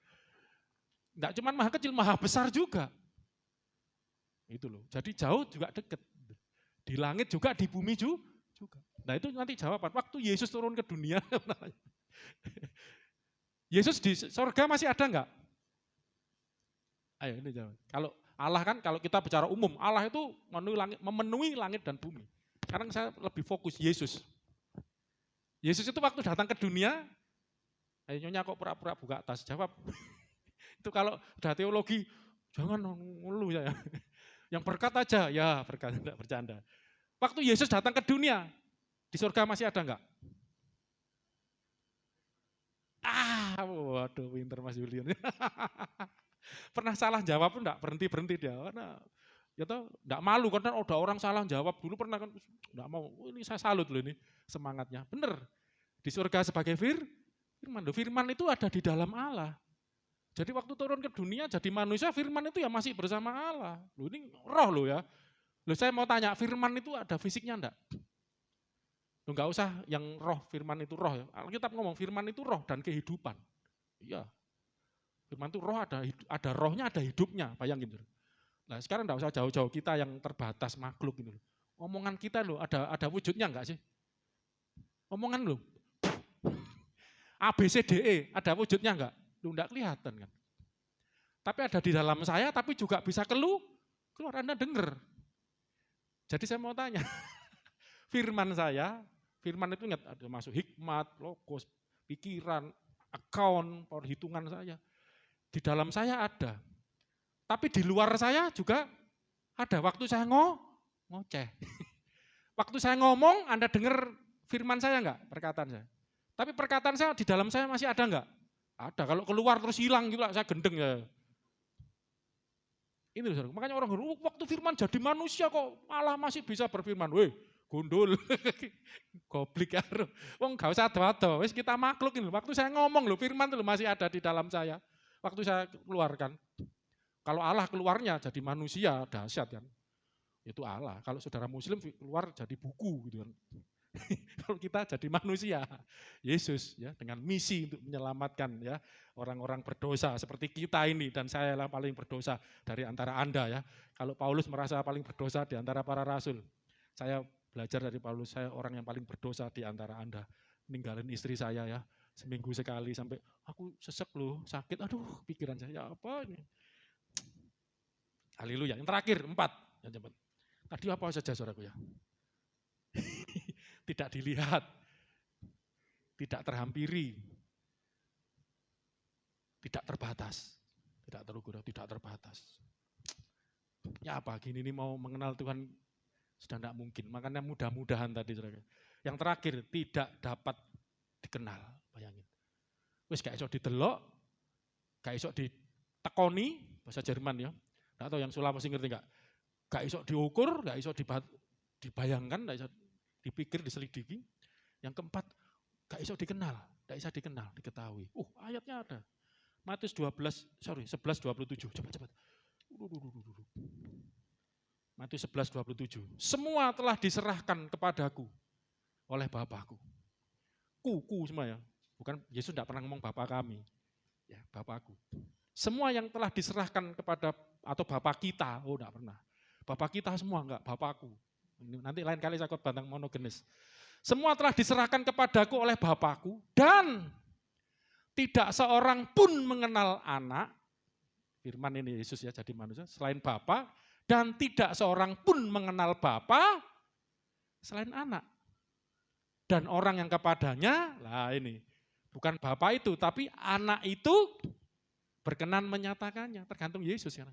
Enggak cuma maha kecil, maha besar juga. Itu loh. Jadi jauh juga dekat. Di langit juga, di bumi juga. Nah itu nanti jawaban. Waktu Yesus turun ke dunia, Yesus di surga masih ada enggak? Ayo ini jawab. Kalau Allah kan, kalau kita bicara umum, Allah itu memenuhi langit dan bumi. Sekarang saya lebih fokus Yesus. Yesus itu waktu datang ke dunia, nyonya kok pura-pura buka tas, jawab. Itu kalau udah teologi, jangan ngeluh ya. Yang berkat aja, ya berkat, enggak bercanda. Waktu Yesus datang ke dunia, di surga masih ada enggak? Waduh, pinter Mas Julian. Pernah salah jawab pun enggak berhenti-berhenti dia. Karena ya toh enggak malu karena ada orang salah jawab dulu pernah kan enggak mau. Ini saya salut loh ini semangatnya. Bener. Di surga sebagai firman. Firman itu ada di dalam Allah. Jadi waktu turun ke dunia jadi manusia, firman itu ya masih bersama Allah. Loh ini roh loh ya. Loh saya mau tanya, firman itu ada fisiknya enggak? Loh enggak usah yang roh, firman itu roh ya. Alkitab ngomong firman itu roh dan kehidupan. Iya. Firman itu roh ada rohnya, ada hidupnya, bayangin. Nah sekarang enggak usah jauh-jauh kita yang terbatas makhluk gitu. Omongan kita loh ada wujudnya enggak sih? Omongan loh. ABCDE ada wujudnya enggak? Lu enggak kelihatan kan. Tapi ada di dalam saya, tapi juga bisa keluar Anda dengar. Jadi saya mau tanya, firman itu ingat ada masuk hikmat, logos, pikiran, account, perhitungan saya. Di dalam saya ada. Tapi di luar saya juga ada. Waktu saya ngoceh. Waktu saya ngomong, Anda dengar firman saya enggak? Perkataan saya. Tapi perkataan saya di dalam saya masih ada enggak? Ada. Kalau keluar terus hilang gitu, saya gendeng ya. Ini loh, makanya orang waktu firman jadi manusia kok malah masih bisa berfirman. Weh, gundul. Goblik ya. Wong gak usah ado-ado, wis kita makhluk ini. Waktu saya ngomong loh, firman itu masih ada di dalam saya. Waktu saya keluarkan. Kalau Allah keluarnya jadi manusia, dahsyat kan. Itu Allah. Kalau saudara muslim keluar jadi buku gitu kan. Kalau kita jadi manusia, Yesus ya dengan misi untuk menyelamatkan ya orang-orang berdosa seperti kita ini dan saya yang paling berdosa dari antara Anda ya. Kalau Paulus merasa paling berdosa di antara para rasul, saya belajar dari Paulus, saya orang yang paling berdosa di antara Anda. Ninggalin istri saya ya seminggu sekali sampai aku sesek loh, sakit, aduh pikiran saya apa ini. Haleluya. Yang terakhir 4, ya cepat. Tadi apa saja saudaraku ya? Tidak dilihat, tidak terhampiri, tidak terbatas, tidak terukur, tidak terbatas. Ya apa, gini ini mau mengenal Tuhan sudah tidak mungkin, makanya mudah-mudahan tadi. Yang terakhir, tidak dapat dikenal, bayangin. Wis gak iso didelok, gak iso ditekoni, bahasa Jerman ya. Tidak tahu yang Sulawesi ngerti gak? Gak iso diukur, gak iso dibayangkan, gak iso dipikir, diselidiki. Yang keempat, gak bisa dikenal, diketahui. Ayatnya ada. Matius 11:27. Cepat. Matius 11:27. Semua telah diserahkan kepadaku oleh Bapakku. Ku semua ya. Bukan Yesus tidak pernah ngomong Bapa kami. Ya, Bapakku. Semua yang telah diserahkan kepada atau Bapak kita, tidak pernah. Bapak kita semua enggak, Bapakku. Nanti lain kali saya khotbah tentang monogenes. Semua telah diserahkan kepadaku oleh Bapakku dan tidak seorang pun mengenal anak. Firman ini Yesus ya jadi manusia selain Bapa dan tidak seorang pun mengenal Bapa selain anak. Dan orang yang kepadanya, lah ini bukan Bapa itu tapi anak itu berkenan menyatakannya. Tergantung Yesus ya.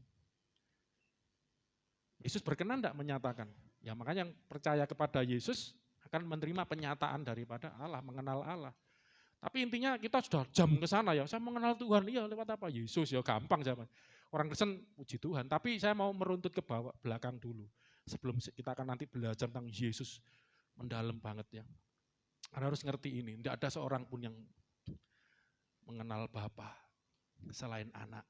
Yesus berkenan tidak menyatakan. Ya makanya yang percaya kepada Yesus akan menerima penyataan daripada Allah, mengenal Allah. Tapi intinya kita sudah jam ke sana ya, saya mengenal Tuhan, iya lewat apa? Yesus ya gampang zaman. Orang Kristen puji Tuhan, tapi saya mau meruntut ke bawah belakang dulu. Sebelum kita akan nanti belajar tentang Yesus mendalam banget ya. Anda harus ngerti ini, tidak ada seorang pun yang mengenal Bapa selain anak.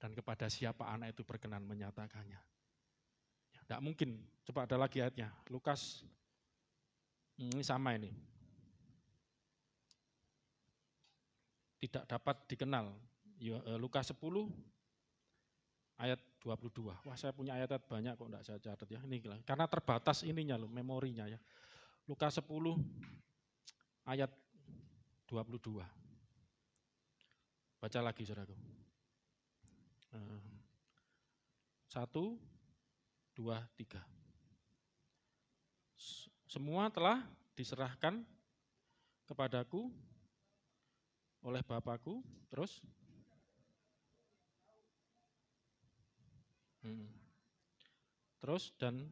Dan kepada siapa anak itu berkenan menyatakannya. Tidak mungkin, coba ada lagi ayatnya. Lukas, ini sama ini. Tidak dapat dikenal. Lukas 10, ayat 22. Wah saya punya ayat banyak kok tidak saya catat ya. Ini karena terbatas ininya loh, memorinya ya. Lukas 10, ayat 22. Baca lagi saudaraku. 1, 2, 3. Semua telah diserahkan kepadaku oleh Bapakku, terus dan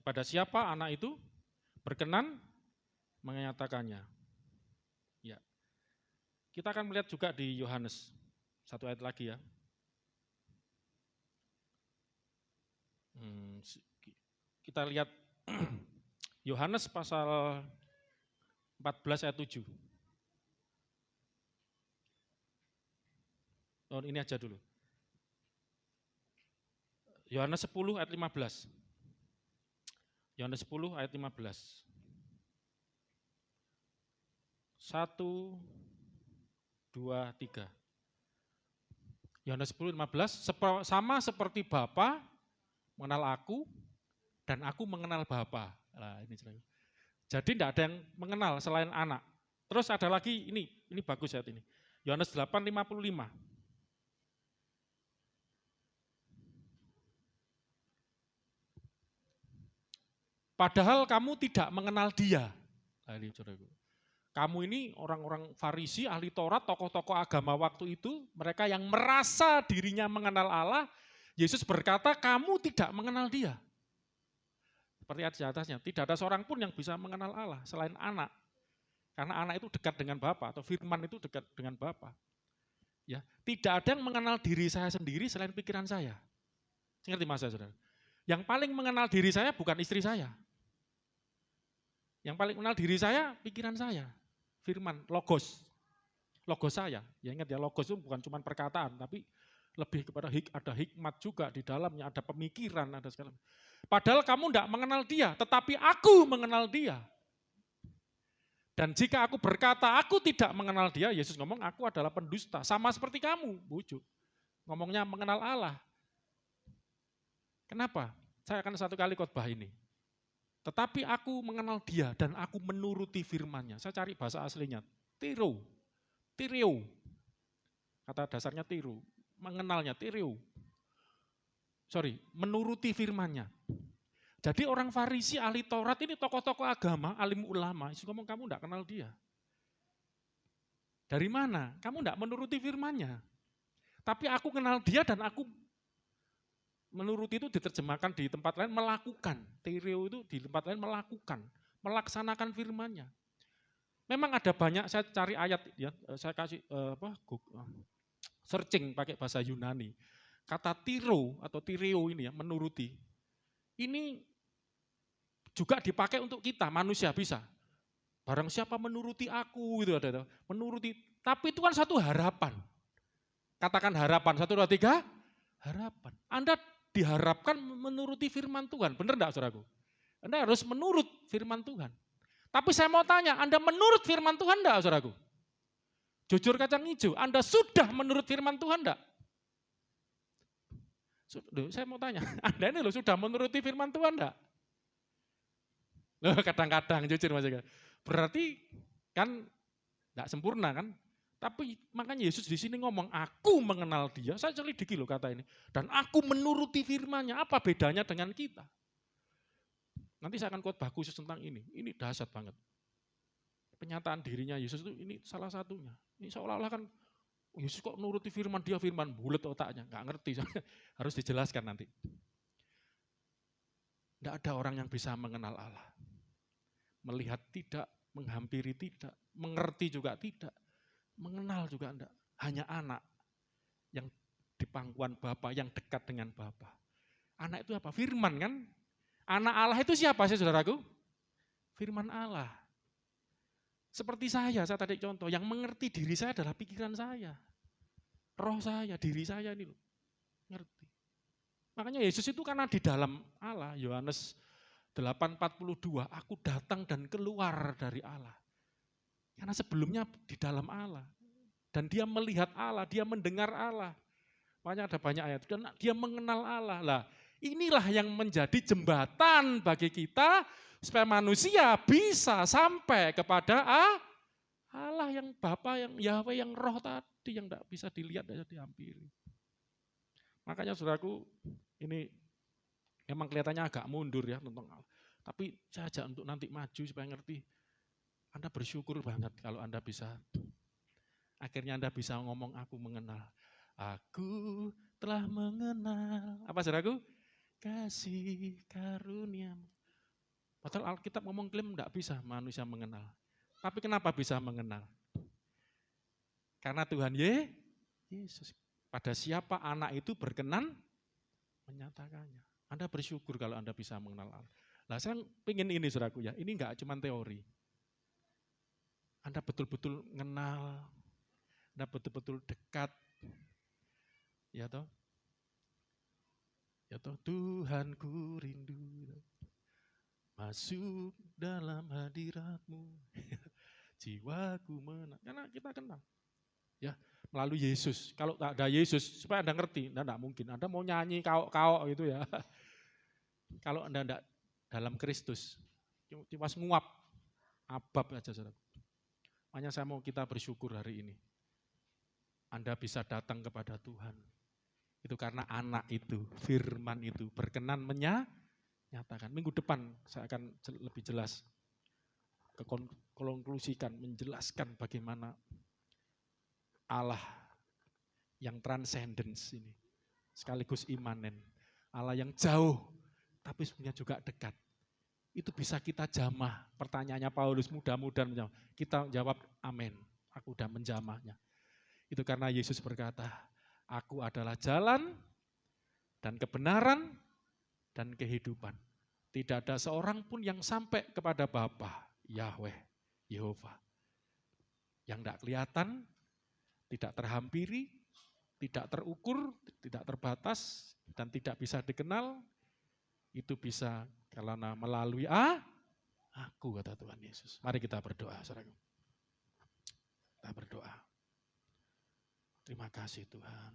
pada siapa anak itu berkenan menyatakannya. Ya. Kita akan melihat juga di Yohanes, satu ayat lagi ya. Kita lihat Yohanes pasal 14 ayat 7. Oh, ini aja dulu. Yohanes 10 ayat 15. Yohanes 10 ayat 15. 1, 2, 3. Yohanes 10, 15. Sama seperti Bapa mengenal aku dan aku mengenal Bapa. Nah, ini jadi tidak ada yang mengenal selain anak. Terus ada lagi ini bagus ya ini. Yohanes 8:55. Padahal kamu tidak mengenal dia. Nah, ini, kamu ini orang-orang Farisi, ahli Taurat, tokoh-tokoh agama waktu itu, mereka yang merasa dirinya mengenal Allah, Yesus berkata, kamu tidak mengenal dia. Seperti ayat di atasnya, tidak ada seorang pun yang bisa mengenal Allah selain anak. Karena anak itu dekat dengan Bapa, atau firman itu dekat dengan Bapa. Ya, tidak ada yang mengenal diri saya sendiri selain pikiran saya. Ngerti mas saudara? Yang paling mengenal diri saya bukan istri saya. Yang paling mengenal diri saya, pikiran saya. Firman, logos. Logos saya. Ya ingat ya, logos itu bukan cuma perkataan, tapi lebih kepada ada hikmat juga di dalamnya, ada pemikiran, ada segala. Padahal kamu tidak mengenal dia, tetapi aku mengenal dia. Dan jika aku berkata, aku tidak mengenal dia, Yesus ngomong, aku adalah pendusta. Sama seperti kamu, bujuk. Ngomongnya mengenal Allah. Kenapa? Saya akan satu kali khotbah ini. Tetapi aku mengenal dia dan aku menuruti firman-Nya. Saya cari bahasa aslinya. Tiru. Kata dasarnya tiru. Mengenalnya, tiru. Menuruti firman-Nya. Jadi orang Farisi, ahli Taurat ini tokoh-tokoh agama, alim ulama. Yesus ngomong, kamu tidak kenal dia. Dari mana? Kamu tidak menuruti firman-Nya. Tapi aku kenal dia dan aku menuruti itu diterjemahkan di tempat lain melakukan. Tireo itu di tempat lain melakukan, melaksanakan firman-Nya. Memang ada banyak, saya cari ayat ya, saya kasih searching pakai bahasa Yunani. Kata tiro atau tireo ini ya, menuruti. Ini juga dipakai untuk kita, manusia bisa. Barang siapa menuruti aku gitu ada. Menuruti, tapi itu kan satu harapan. Katakan harapan, 1, 2, 3, harapan. Anda diharapkan menuruti firman Tuhan. Benar enggak saudaraku? Anda harus menurut firman Tuhan. Tapi saya mau tanya, Anda menurut firman Tuhan enggak saudaraku? Jujur kacang hijau, Anda sudah menurut firman Tuhan enggak? Saya mau tanya, Anda ini sudah menuruti firman Tuhan enggak? Kadang-kadang jujur Mas Eka. Berarti kan enggak sempurna kan? Tapi makanya Yesus di sini ngomong, aku mengenal dia, saya selidiki loh kata ini. Dan aku menuruti firman-Nya, apa bedanya dengan kita? Nanti saya akan khotbah khusus tentang ini dahsyat banget. Penyataan dirinya Yesus itu ini salah satunya. Ini seolah-olah kan, Yesus kok nuruti firman, dia firman, bulat otaknya, nggak ngerti, harus dijelaskan nanti. Tidak ada orang yang bisa mengenal Allah. Melihat tidak, menghampiri tidak, mengerti juga tidak. Mengenal juga enggak, hanya anak yang di pangkuan Bapa, yang dekat dengan Bapa. Anak itu apa? Firman kan? Anak Allah itu siapa sih saudaraku? Firman Allah. Seperti saya tadi contoh, yang mengerti diri saya adalah pikiran saya. Roh saya, diri saya ini loh, ngerti. Makanya Yesus itu karena di dalam Allah, Yohanes 8:42, aku datang dan keluar dari Allah. Karena sebelumnya di dalam Allah. Dan dia melihat Allah, dia mendengar Allah. Makanya ada banyak ayat. Dan dia mengenal Allah. Lah, inilah yang menjadi jembatan bagi kita supaya manusia bisa sampai kepada Allah yang Bapa, yang Yahweh, yang Roh tadi yang tidak bisa dilihat dan dihampiri. Makanya saudaraku, ini memang kelihatannya agak mundur ya tentang Allah. Tapi saya ajak untuk nanti maju supaya ngerti. Anda bersyukur banget kalau Anda bisa, akhirnya Anda bisa ngomong aku mengenal. Aku telah mengenal, apa saudaraku? Kasih karunia. Padahal Alkitab ngomong klaim tidak bisa manusia mengenal. Tapi kenapa bisa mengenal? Karena Tuhan Yesus. Pada siapa anak itu berkenan menyatakannya. Anda bersyukur kalau Anda bisa mengenal Allah. Nah saya ingin ini saudaraku ya, ini enggak cuma teori. Anda betul-betul mengenal, Anda betul-betul dekat. Ya toh? Ya toh, Tuhanku rindu masuk dalam hadirat-Mu. Jiwaku menang. Karena kita kenal. Ya, melalui Yesus. Kalau tak ada Yesus, supaya Anda ngerti, Anda tidak mungkin. Anda mau nyanyi kaok-kaok gitu ya. Kalau Anda tidak dalam Kristus, cuma nguap, abab aja saudara. Makanya saya mau kita bersyukur hari ini. Anda bisa datang kepada Tuhan. Itu karena anak itu, firman itu berkenan menyatakan. Minggu depan saya akan lebih jelas konklusikan, menjelaskan bagaimana Allah yang transcendence ini, sekaligus imanen. Allah yang jauh, tapi sebenarnya juga dekat. Itu bisa kita jamah. Pertanyaannya Paulus mudah-mudahan menjawab. Kita jawab amin, aku udah menjamahnya. Itu karena Yesus berkata, aku adalah jalan dan kebenaran dan kehidupan. Tidak ada seorang pun yang sampai kepada Bapa, Yahweh, Yehova. Yang tidak kelihatan, tidak terhampiri, tidak terukur, tidak terbatas, dan tidak bisa dikenal, itu bisa karena melalui aku, kata Tuhan Yesus. Mari kita berdoa, saudara. Kita berdoa. Terima kasih Tuhan.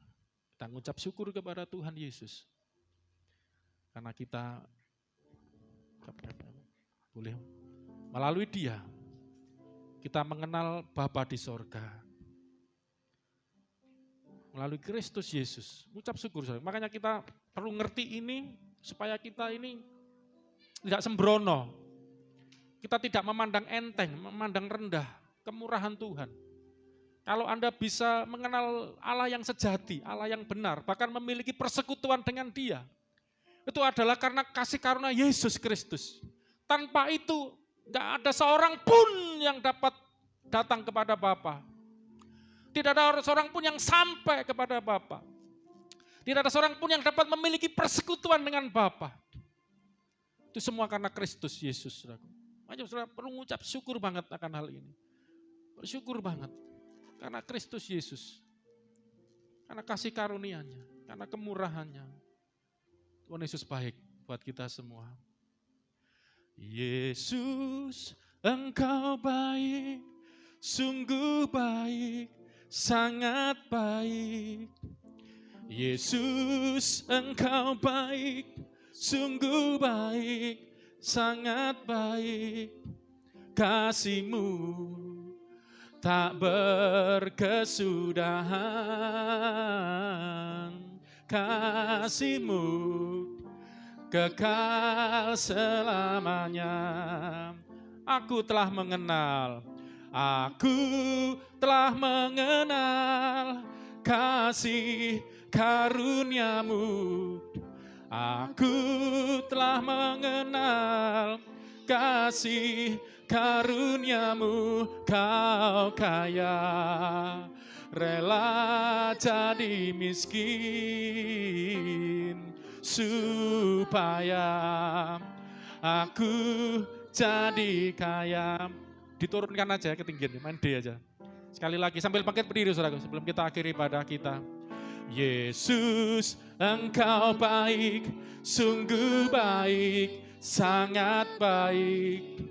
Kita mengucap syukur kepada Tuhan Yesus. Karena kita boleh melalui Dia, kita mengenal Bapa di sorga. Melalui Kristus Yesus. Ucap syukur. Makanya kita perlu ngerti ini supaya kita ini tidak sembrono. Kita tidak memandang enteng, memandang rendah kemurahan Tuhan. Kalau Anda bisa mengenal Allah yang sejati, Allah yang benar, bahkan memiliki persekutuan dengan Dia, itu adalah karena kasih karunia Yesus Kristus. Tanpa itu, tidak ada seorang pun yang dapat datang kepada Bapa. Tidak ada seorang pun yang sampai kepada Bapa. Tidak ada seorang pun yang dapat memiliki persekutuan dengan Bapa. Itu semua karena Kristus Yesus. Makanya saudara perlu mengucap syukur banget akan hal ini. Bersyukur banget. Karena Kristus Yesus. Karena kasih karunia-Nya. Karena kemurahan-Nya. Tuhan Yesus baik buat kita semua. Yesus, Engkau baik, sungguh baik. Sangat baik, Yesus Engkau baik, sungguh baik, sangat baik. Kasih-Mu tak berkesudahan, kasih-Mu kekal selamanya. Aku telah mengenal kasih karunia-Mu. Aku telah mengenal kasih karunia-Mu. Kau kaya, rela jadi miskin, supaya aku jadi kaya. Diturunkan aja ketinggian, main D aja. Sekali lagi sambil bangkit berdiri saudaraku sebelum kita akhiri ibadah kita. Yesus Engkau baik, sungguh baik, sangat baik.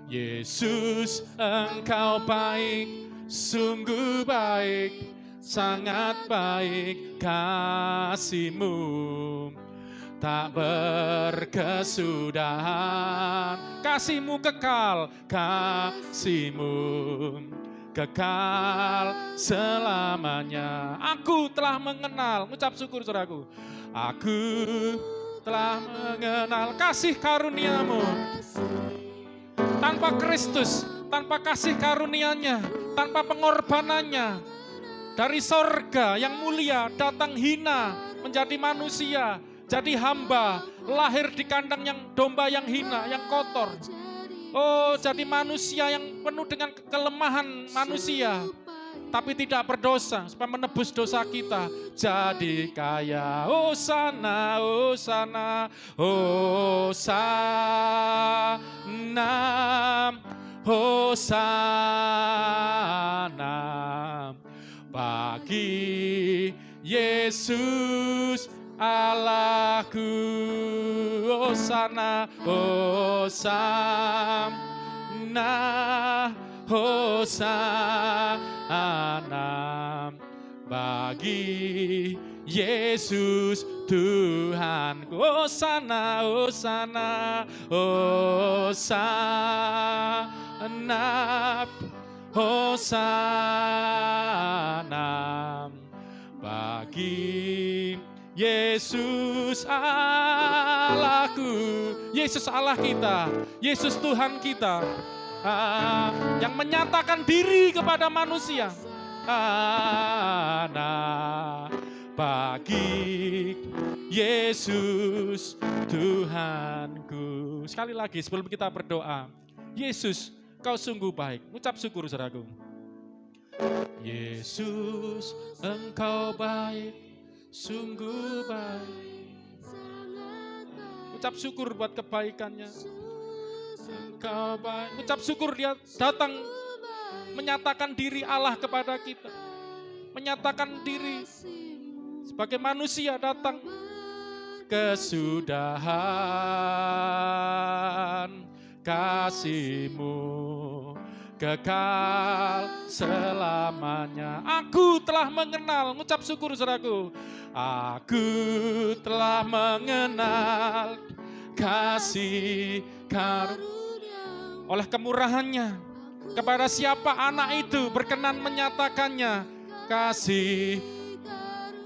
Yesus Engkau baik, sungguh baik, sangat baik. Kasih-Mu tak berkesudahan, kasih-Mu kekal, kasih-Mu kekal selamanya. Aku telah mengenal, ucap syukur saudaraku. Aku telah mengenal kasih karunia-Mu. Tanpa Kristus, tanpa kasih karunia-Nya, tanpa pengorbanannya, dari sorga yang mulia datang hina menjadi manusia, jadi hamba, lahir di kandang yang domba yang hina, yang kotor. Oh, jadi manusia yang penuh dengan kelemahan manusia, tapi tidak berdosa, supaya menebus dosa kita. Jadi kaya, hosana, hosana, hosana, hosana, bagi Yesus Allahku. Hosana, hosana, hosana, bagi Yesus Tuhanku. Hosana, hosana, hosana, hosana, bagi Yesus Allahku. Yesus Allah kita, Yesus Tuhan kita, yang menyatakan diri kepada manusia. Bagi Yesus Tuhanku. Sekali lagi sebelum kita berdoa, Yesus, Kau sungguh baik. Ucap syukur, saudaraku. Yesus, Engkau baik, sungguh baik. Ucap syukur buat kebaikannya. Engkau baik. Ucap syukur dia datang menyatakan diri Allah kepada kita. Menyatakan diri sebagai manusia datang. Kesudahan kasih-Mu kekal selamanya. Aku telah mengenal, ngucap syukur saudaraku. Aku telah mengenal kasih karunia oleh kemurahannya. Kepada siapa anak itu berkenan menyatakannya kasih.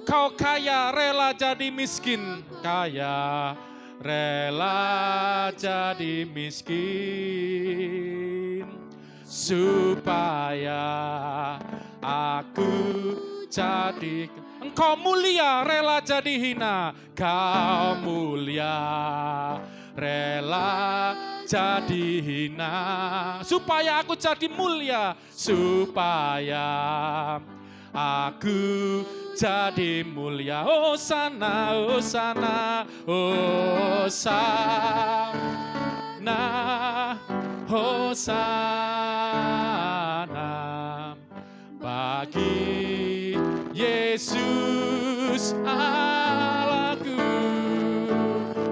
Kau kaya rela jadi miskin, kaya rela jadi miskin, supaya aku jadi. Engkau mulia rela jadi hina, kau mulia rela jadi hina, supaya aku jadi mulia, supaya aku jadi mulia. Hosana, hosana, hosana, hosana, bagi Yesus Allahku.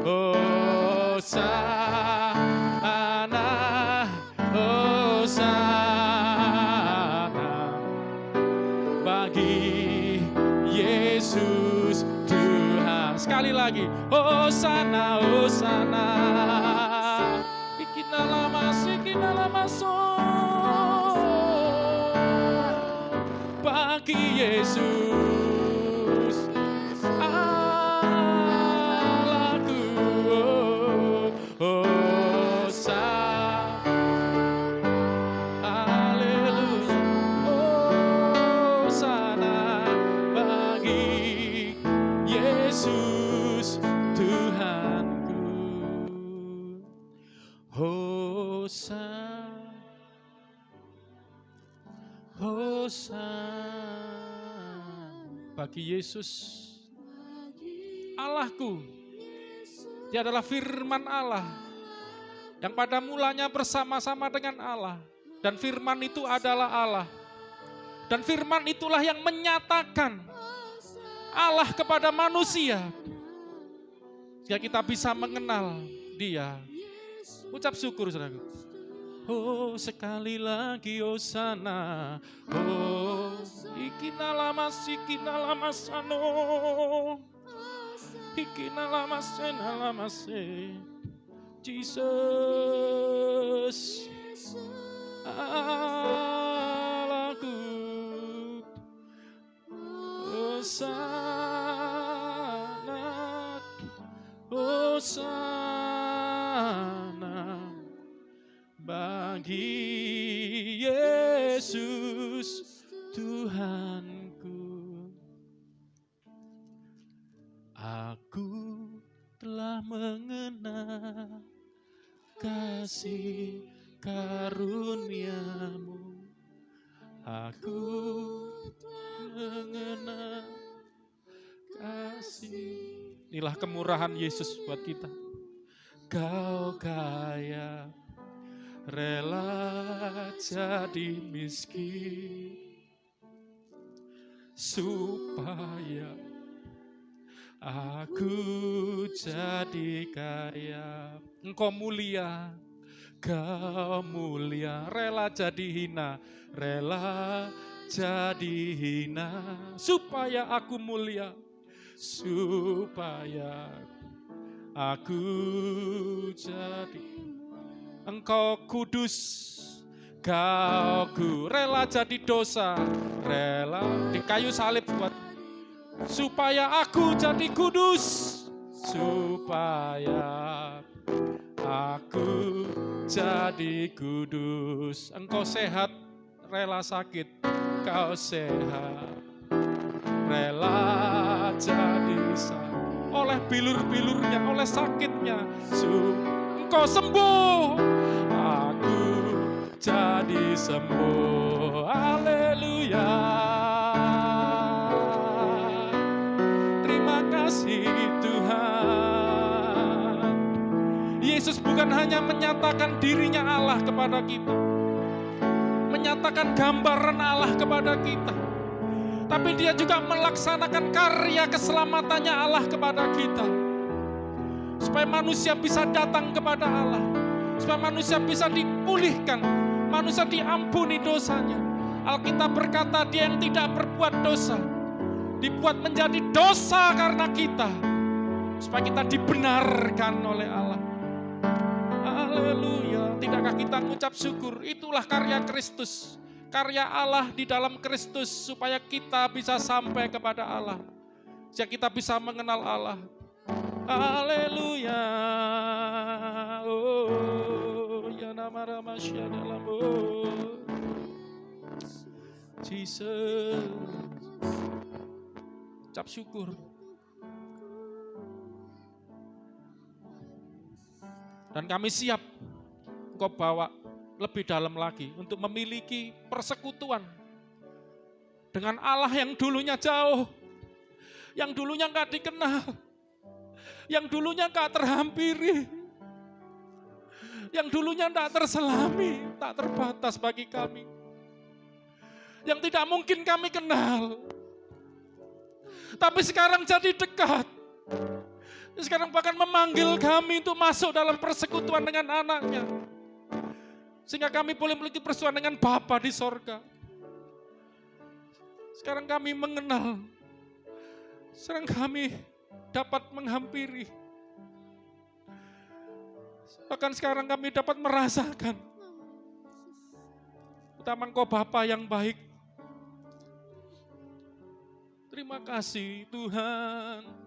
Hosana, hosana, bagi Yesus Tuhan. Sekali lagi, hosana, hosana, ikinalamaso, bagi Yesus Allahku. Hosana, haleluya, hosana, bagi Yesus Tuhanku. Hosana, hosana, bagi Yesus Allahku. Dia adalah firman Allah yang pada mulanya bersama-sama dengan Allah, dan firman itu adalah Allah, dan firman itulah yang menyatakan Allah kepada manusia sehingga kita bisa mengenal Dia. Ucap syukur saudaraku. Oh, sekali lagi hosana, oh ikinalamasano, ikinalamasenalamasen, Jesus Allahku. Hosana, hosana, bagi Yesus Tuhanku. Aku telah mengenal kasih karuniamu. Aku telah mengenal kasih. Inilah kemurahan Yesus buat kita. Kau kaya, rela jadi miskin, supaya aku jadi kaya. Engkau mulia, kau mulia, rela jadi hina, rela jadi hina, supaya aku mulia, supaya aku jadi. Engkau kudus, kau rela jadi dosa, rela di kayu salib buat, supaya aku jadi kudus, supaya aku jadi kudus. Engkau sehat, rela sakit, kau sehat, rela jadi sakit. Oleh bilur-bilurnya, oleh sakitnya, engkau sembuh, aku jadi sembuh. Haleluya. Terima kasih Tuhan. Yesus bukan hanya menyatakan dirinya Allah kepada kita, menyatakan gambaran Allah kepada kita, tapi dia juga melaksanakan karya keselamatannya Allah kepada kita. Supaya manusia bisa datang kepada Allah, supaya manusia bisa dipulihkan, manusia diampuni dosanya. Alkitab berkata dia yang tidak berbuat dosa, dibuat menjadi dosa karena kita, supaya kita dibenarkan oleh Allah. Haleluya. Tidakkah kita mengucap syukur? Itulah karya Kristus, karya Allah di dalam Kristus, supaya kita bisa sampai kepada Allah, supaya kita bisa mengenal Allah. Haleluya. Oh, ya nama ramasya dalam Jesus. Ucap syukur. Dan kami siap Engkau bawa lebih dalam lagi untuk memiliki persekutuan dengan Allah yang dulunya jauh, yang dulunya gak dikenal, yang dulunya gak terhampiri, yang dulunya gak terselami, tak terbatas bagi kami, yang tidak mungkin kami kenal, tapi sekarang jadi dekat. Sekarang bahkan memanggil kami untuk masuk dalam persekutuan dengan anaknya, sehingga kami boleh memiliki persekutuan dengan Bapa di sorga. Sekarang kami mengenal, sekarang kami dapat menghampiri, bahkan sekarang kami dapat merasakan betapa Engkau Bapa yang baik. Terima kasih Tuhan.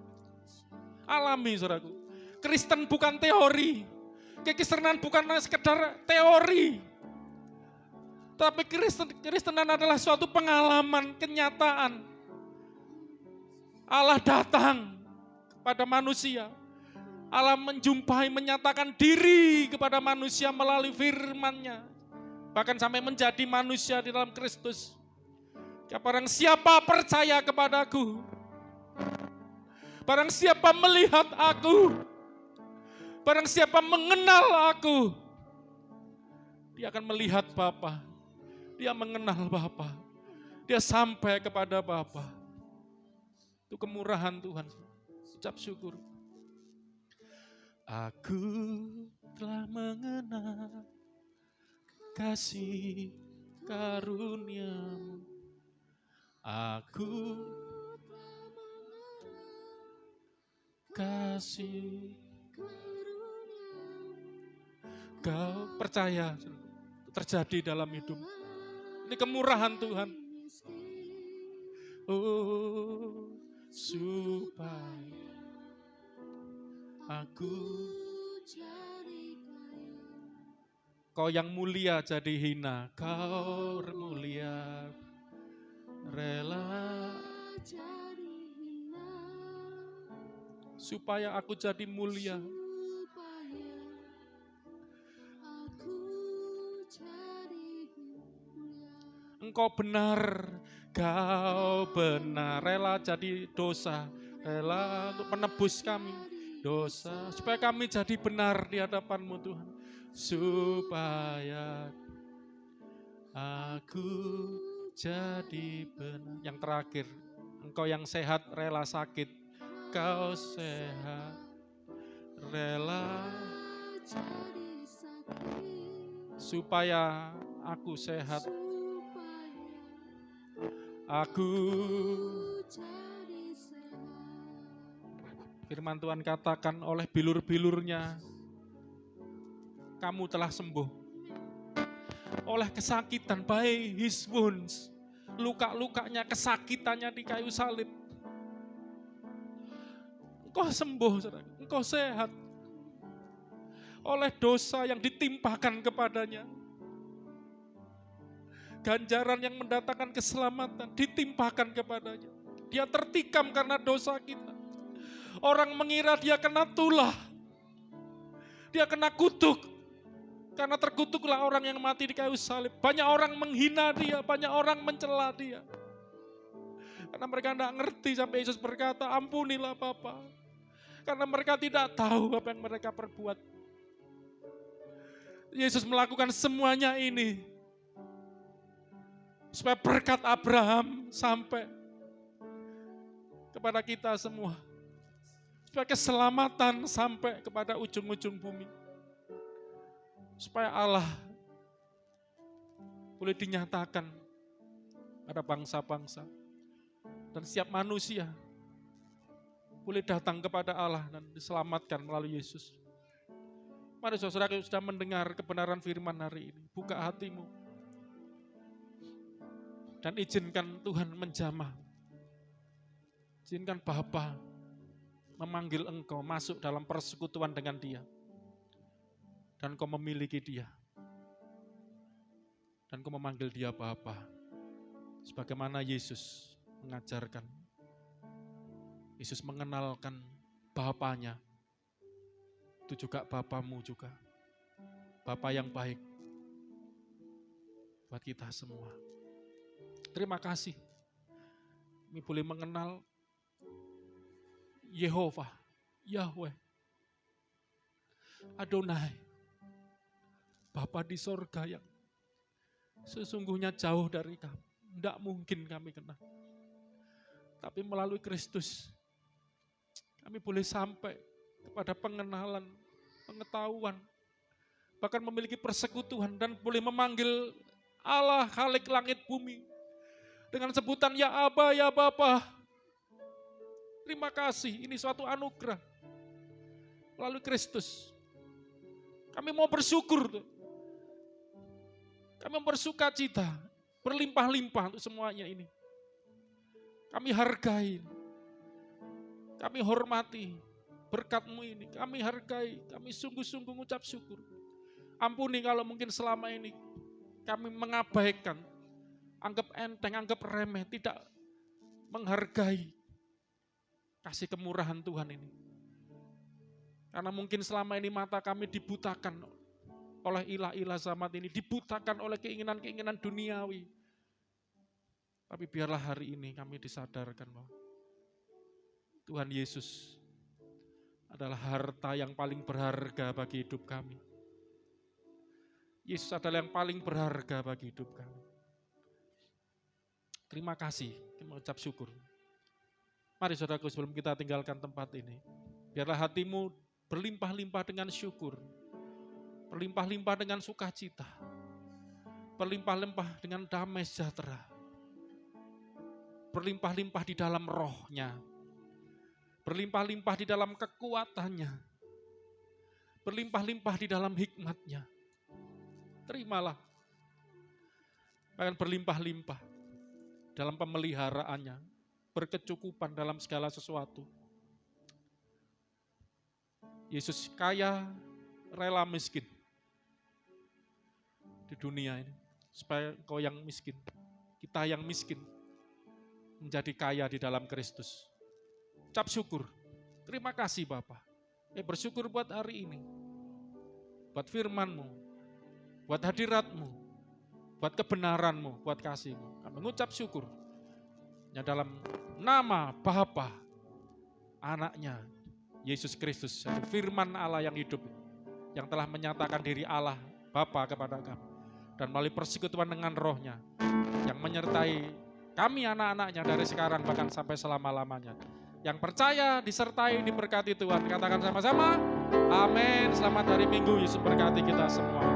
Alami saudaraku, Kristen bukan teori, kekristenan bukan sekedar teori, tapi Kristenan adalah suatu pengalaman, kenyataan. Allah datang kepada manusia, Allah menjumpai, menyatakan diri kepada manusia melalui firman-Nya, bahkan sampai menjadi manusia di dalam Kristus. Ya, barang siapa percaya kepadaku, barang siapa melihat aku, barang siapa mengenal aku, dia akan melihat Bapa, dia mengenal Bapa, dia sampai kepada Bapa. Itu kemurahan Tuhan. Ucap syukur. Aku telah mengenal kasih karunia-Mu. Aku kasih. Kau percaya terjadi dalam hidup. Ini kemurahan Tuhan. Oh, supaya aku, Kau yang mulia jadi hina, Kau mulia rela supaya aku jadi mulia. Engkau benar, Kau benar, rela jadi dosa, rela untuk menebus kami dosa, supaya kami jadi benar di hadapan-Mu Tuhan, supaya aku jadi benar. Yang terakhir, Engkau yang sehat rela sakit, Kau sehat rela supaya aku sehat. Aku firman Tuhan katakan oleh bilur-bilurnya kamu telah sembuh. Oleh kesakitan, by His wounds, luka-lukanya, kesakitannya di kayu salib, engkau sembuh, engkau sehat. Oleh dosa yang ditimpakan kepadanya, ganjaran yang mendatangkan keselamatan ditimpakan kepadanya. Dia tertikam karena dosa kita. Orang mengira dia kena tulah, dia kena kutuk. Karena terkutuklah orang yang mati di kayu salib. Banyak orang menghina dia, banyak orang mencela dia. Karena mereka tidak ngerti sampai Yesus berkata, ampunilah Bapa. Karena mereka tidak tahu apa yang mereka perbuat. Yesus melakukan semuanya ini supaya berkat Abraham sampai kepada kita semua. Supaya keselamatan sampai kepada ujung-ujung bumi. Supaya Allah boleh dinyatakan pada bangsa-bangsa. Dan setiap manusia boleh datang kepada Allah dan diselamatkan melalui Yesus. Mari saudara yang sudah mendengar kebenaran firman hari ini, buka hatimu. Dan izinkan Tuhan menjamah. Izinkan Bapa memanggil engkau masuk dalam persekutuan dengan Dia. Dan kau memiliki Dia. Dan kau memanggil Dia Bapa. Sebagaimana Yesus mengajarkan. Yesus mengenalkan Bapanya. Itu juga Bapamu juga. Bapa yang baik. Buat kita semua. Terima kasih. Kami boleh mengenal Yehova, Yahweh, Adonai. Bapa di sorga yang sesungguhnya jauh dari kami. Tidak mungkin kami kenal. Tapi melalui Kristus, kami boleh sampai kepada pengenalan, pengetahuan, bahkan memiliki persekutuan dan boleh memanggil Allah Khalik langit bumi dengan sebutan ya Aba, ya Bapa. Terima kasih, ini suatu anugerah melalui Kristus. Kami mau bersyukur, kami mau bersuka cita, berlimpah-limpah untuk semuanya ini. Kami hargai, kami hormati berkat-Mu ini, kami hargai, kami sungguh-sungguh mengucap syukur. Ampuni kalau mungkin selama ini kami mengabaikan, anggap enteng, anggap remeh, tidak menghargai kasih kemurahan Tuhan ini. Karena mungkin selama ini mata kami dibutakan oleh ilah-ilah zaman ini, dibutakan oleh keinginan-keinginan duniawi. Tapi biarlah hari ini kami disadarkan bahwa Tuhan Yesus adalah harta yang paling berharga bagi hidup kami. Yesus adalah yang paling berharga bagi hidup kami. Terima kasih, kita mengucap syukur. Mari saudaraku sebelum kita tinggalkan tempat ini, biarlah hatimu berlimpah-limpah dengan syukur, berlimpah-limpah dengan sukacita, berlimpah-limpah dengan damai sejahtera, berlimpah-limpah di dalam rohnya, berlimpah-limpah di dalam kekuatannya, berlimpah-limpah di dalam hikmatnya. Terimalah, bahkan berlimpah-limpah dalam pemeliharaannya, berkecukupan dalam segala sesuatu. Yesus kaya, rela miskin di dunia ini, supaya kau yang miskin, kita yang miskin, menjadi kaya di dalam Kristus. Ucap syukur, Terima kasih Bapa. Bersyukur buat hari ini. Buat firman-Mu, buat hadirat-Mu, buat kebenaran-Mu, buat kasih-Mu. Kami mengucap syukur. Ya, dalam nama Bapa, Anaknya, Yesus Kristus, firman Allah yang hidup, yang telah menyatakan diri Allah Bapa kepada kami. Dan melalui persekutuan dengan Roh-Nya, yang menyertai kami anak-anaknya dari sekarang bahkan sampai selama-lamanya. Yang percaya, disertai, diberkati Tuhan. Katakan sama-sama, amin. Selamat hari Minggu, Yesus berkati kita semua.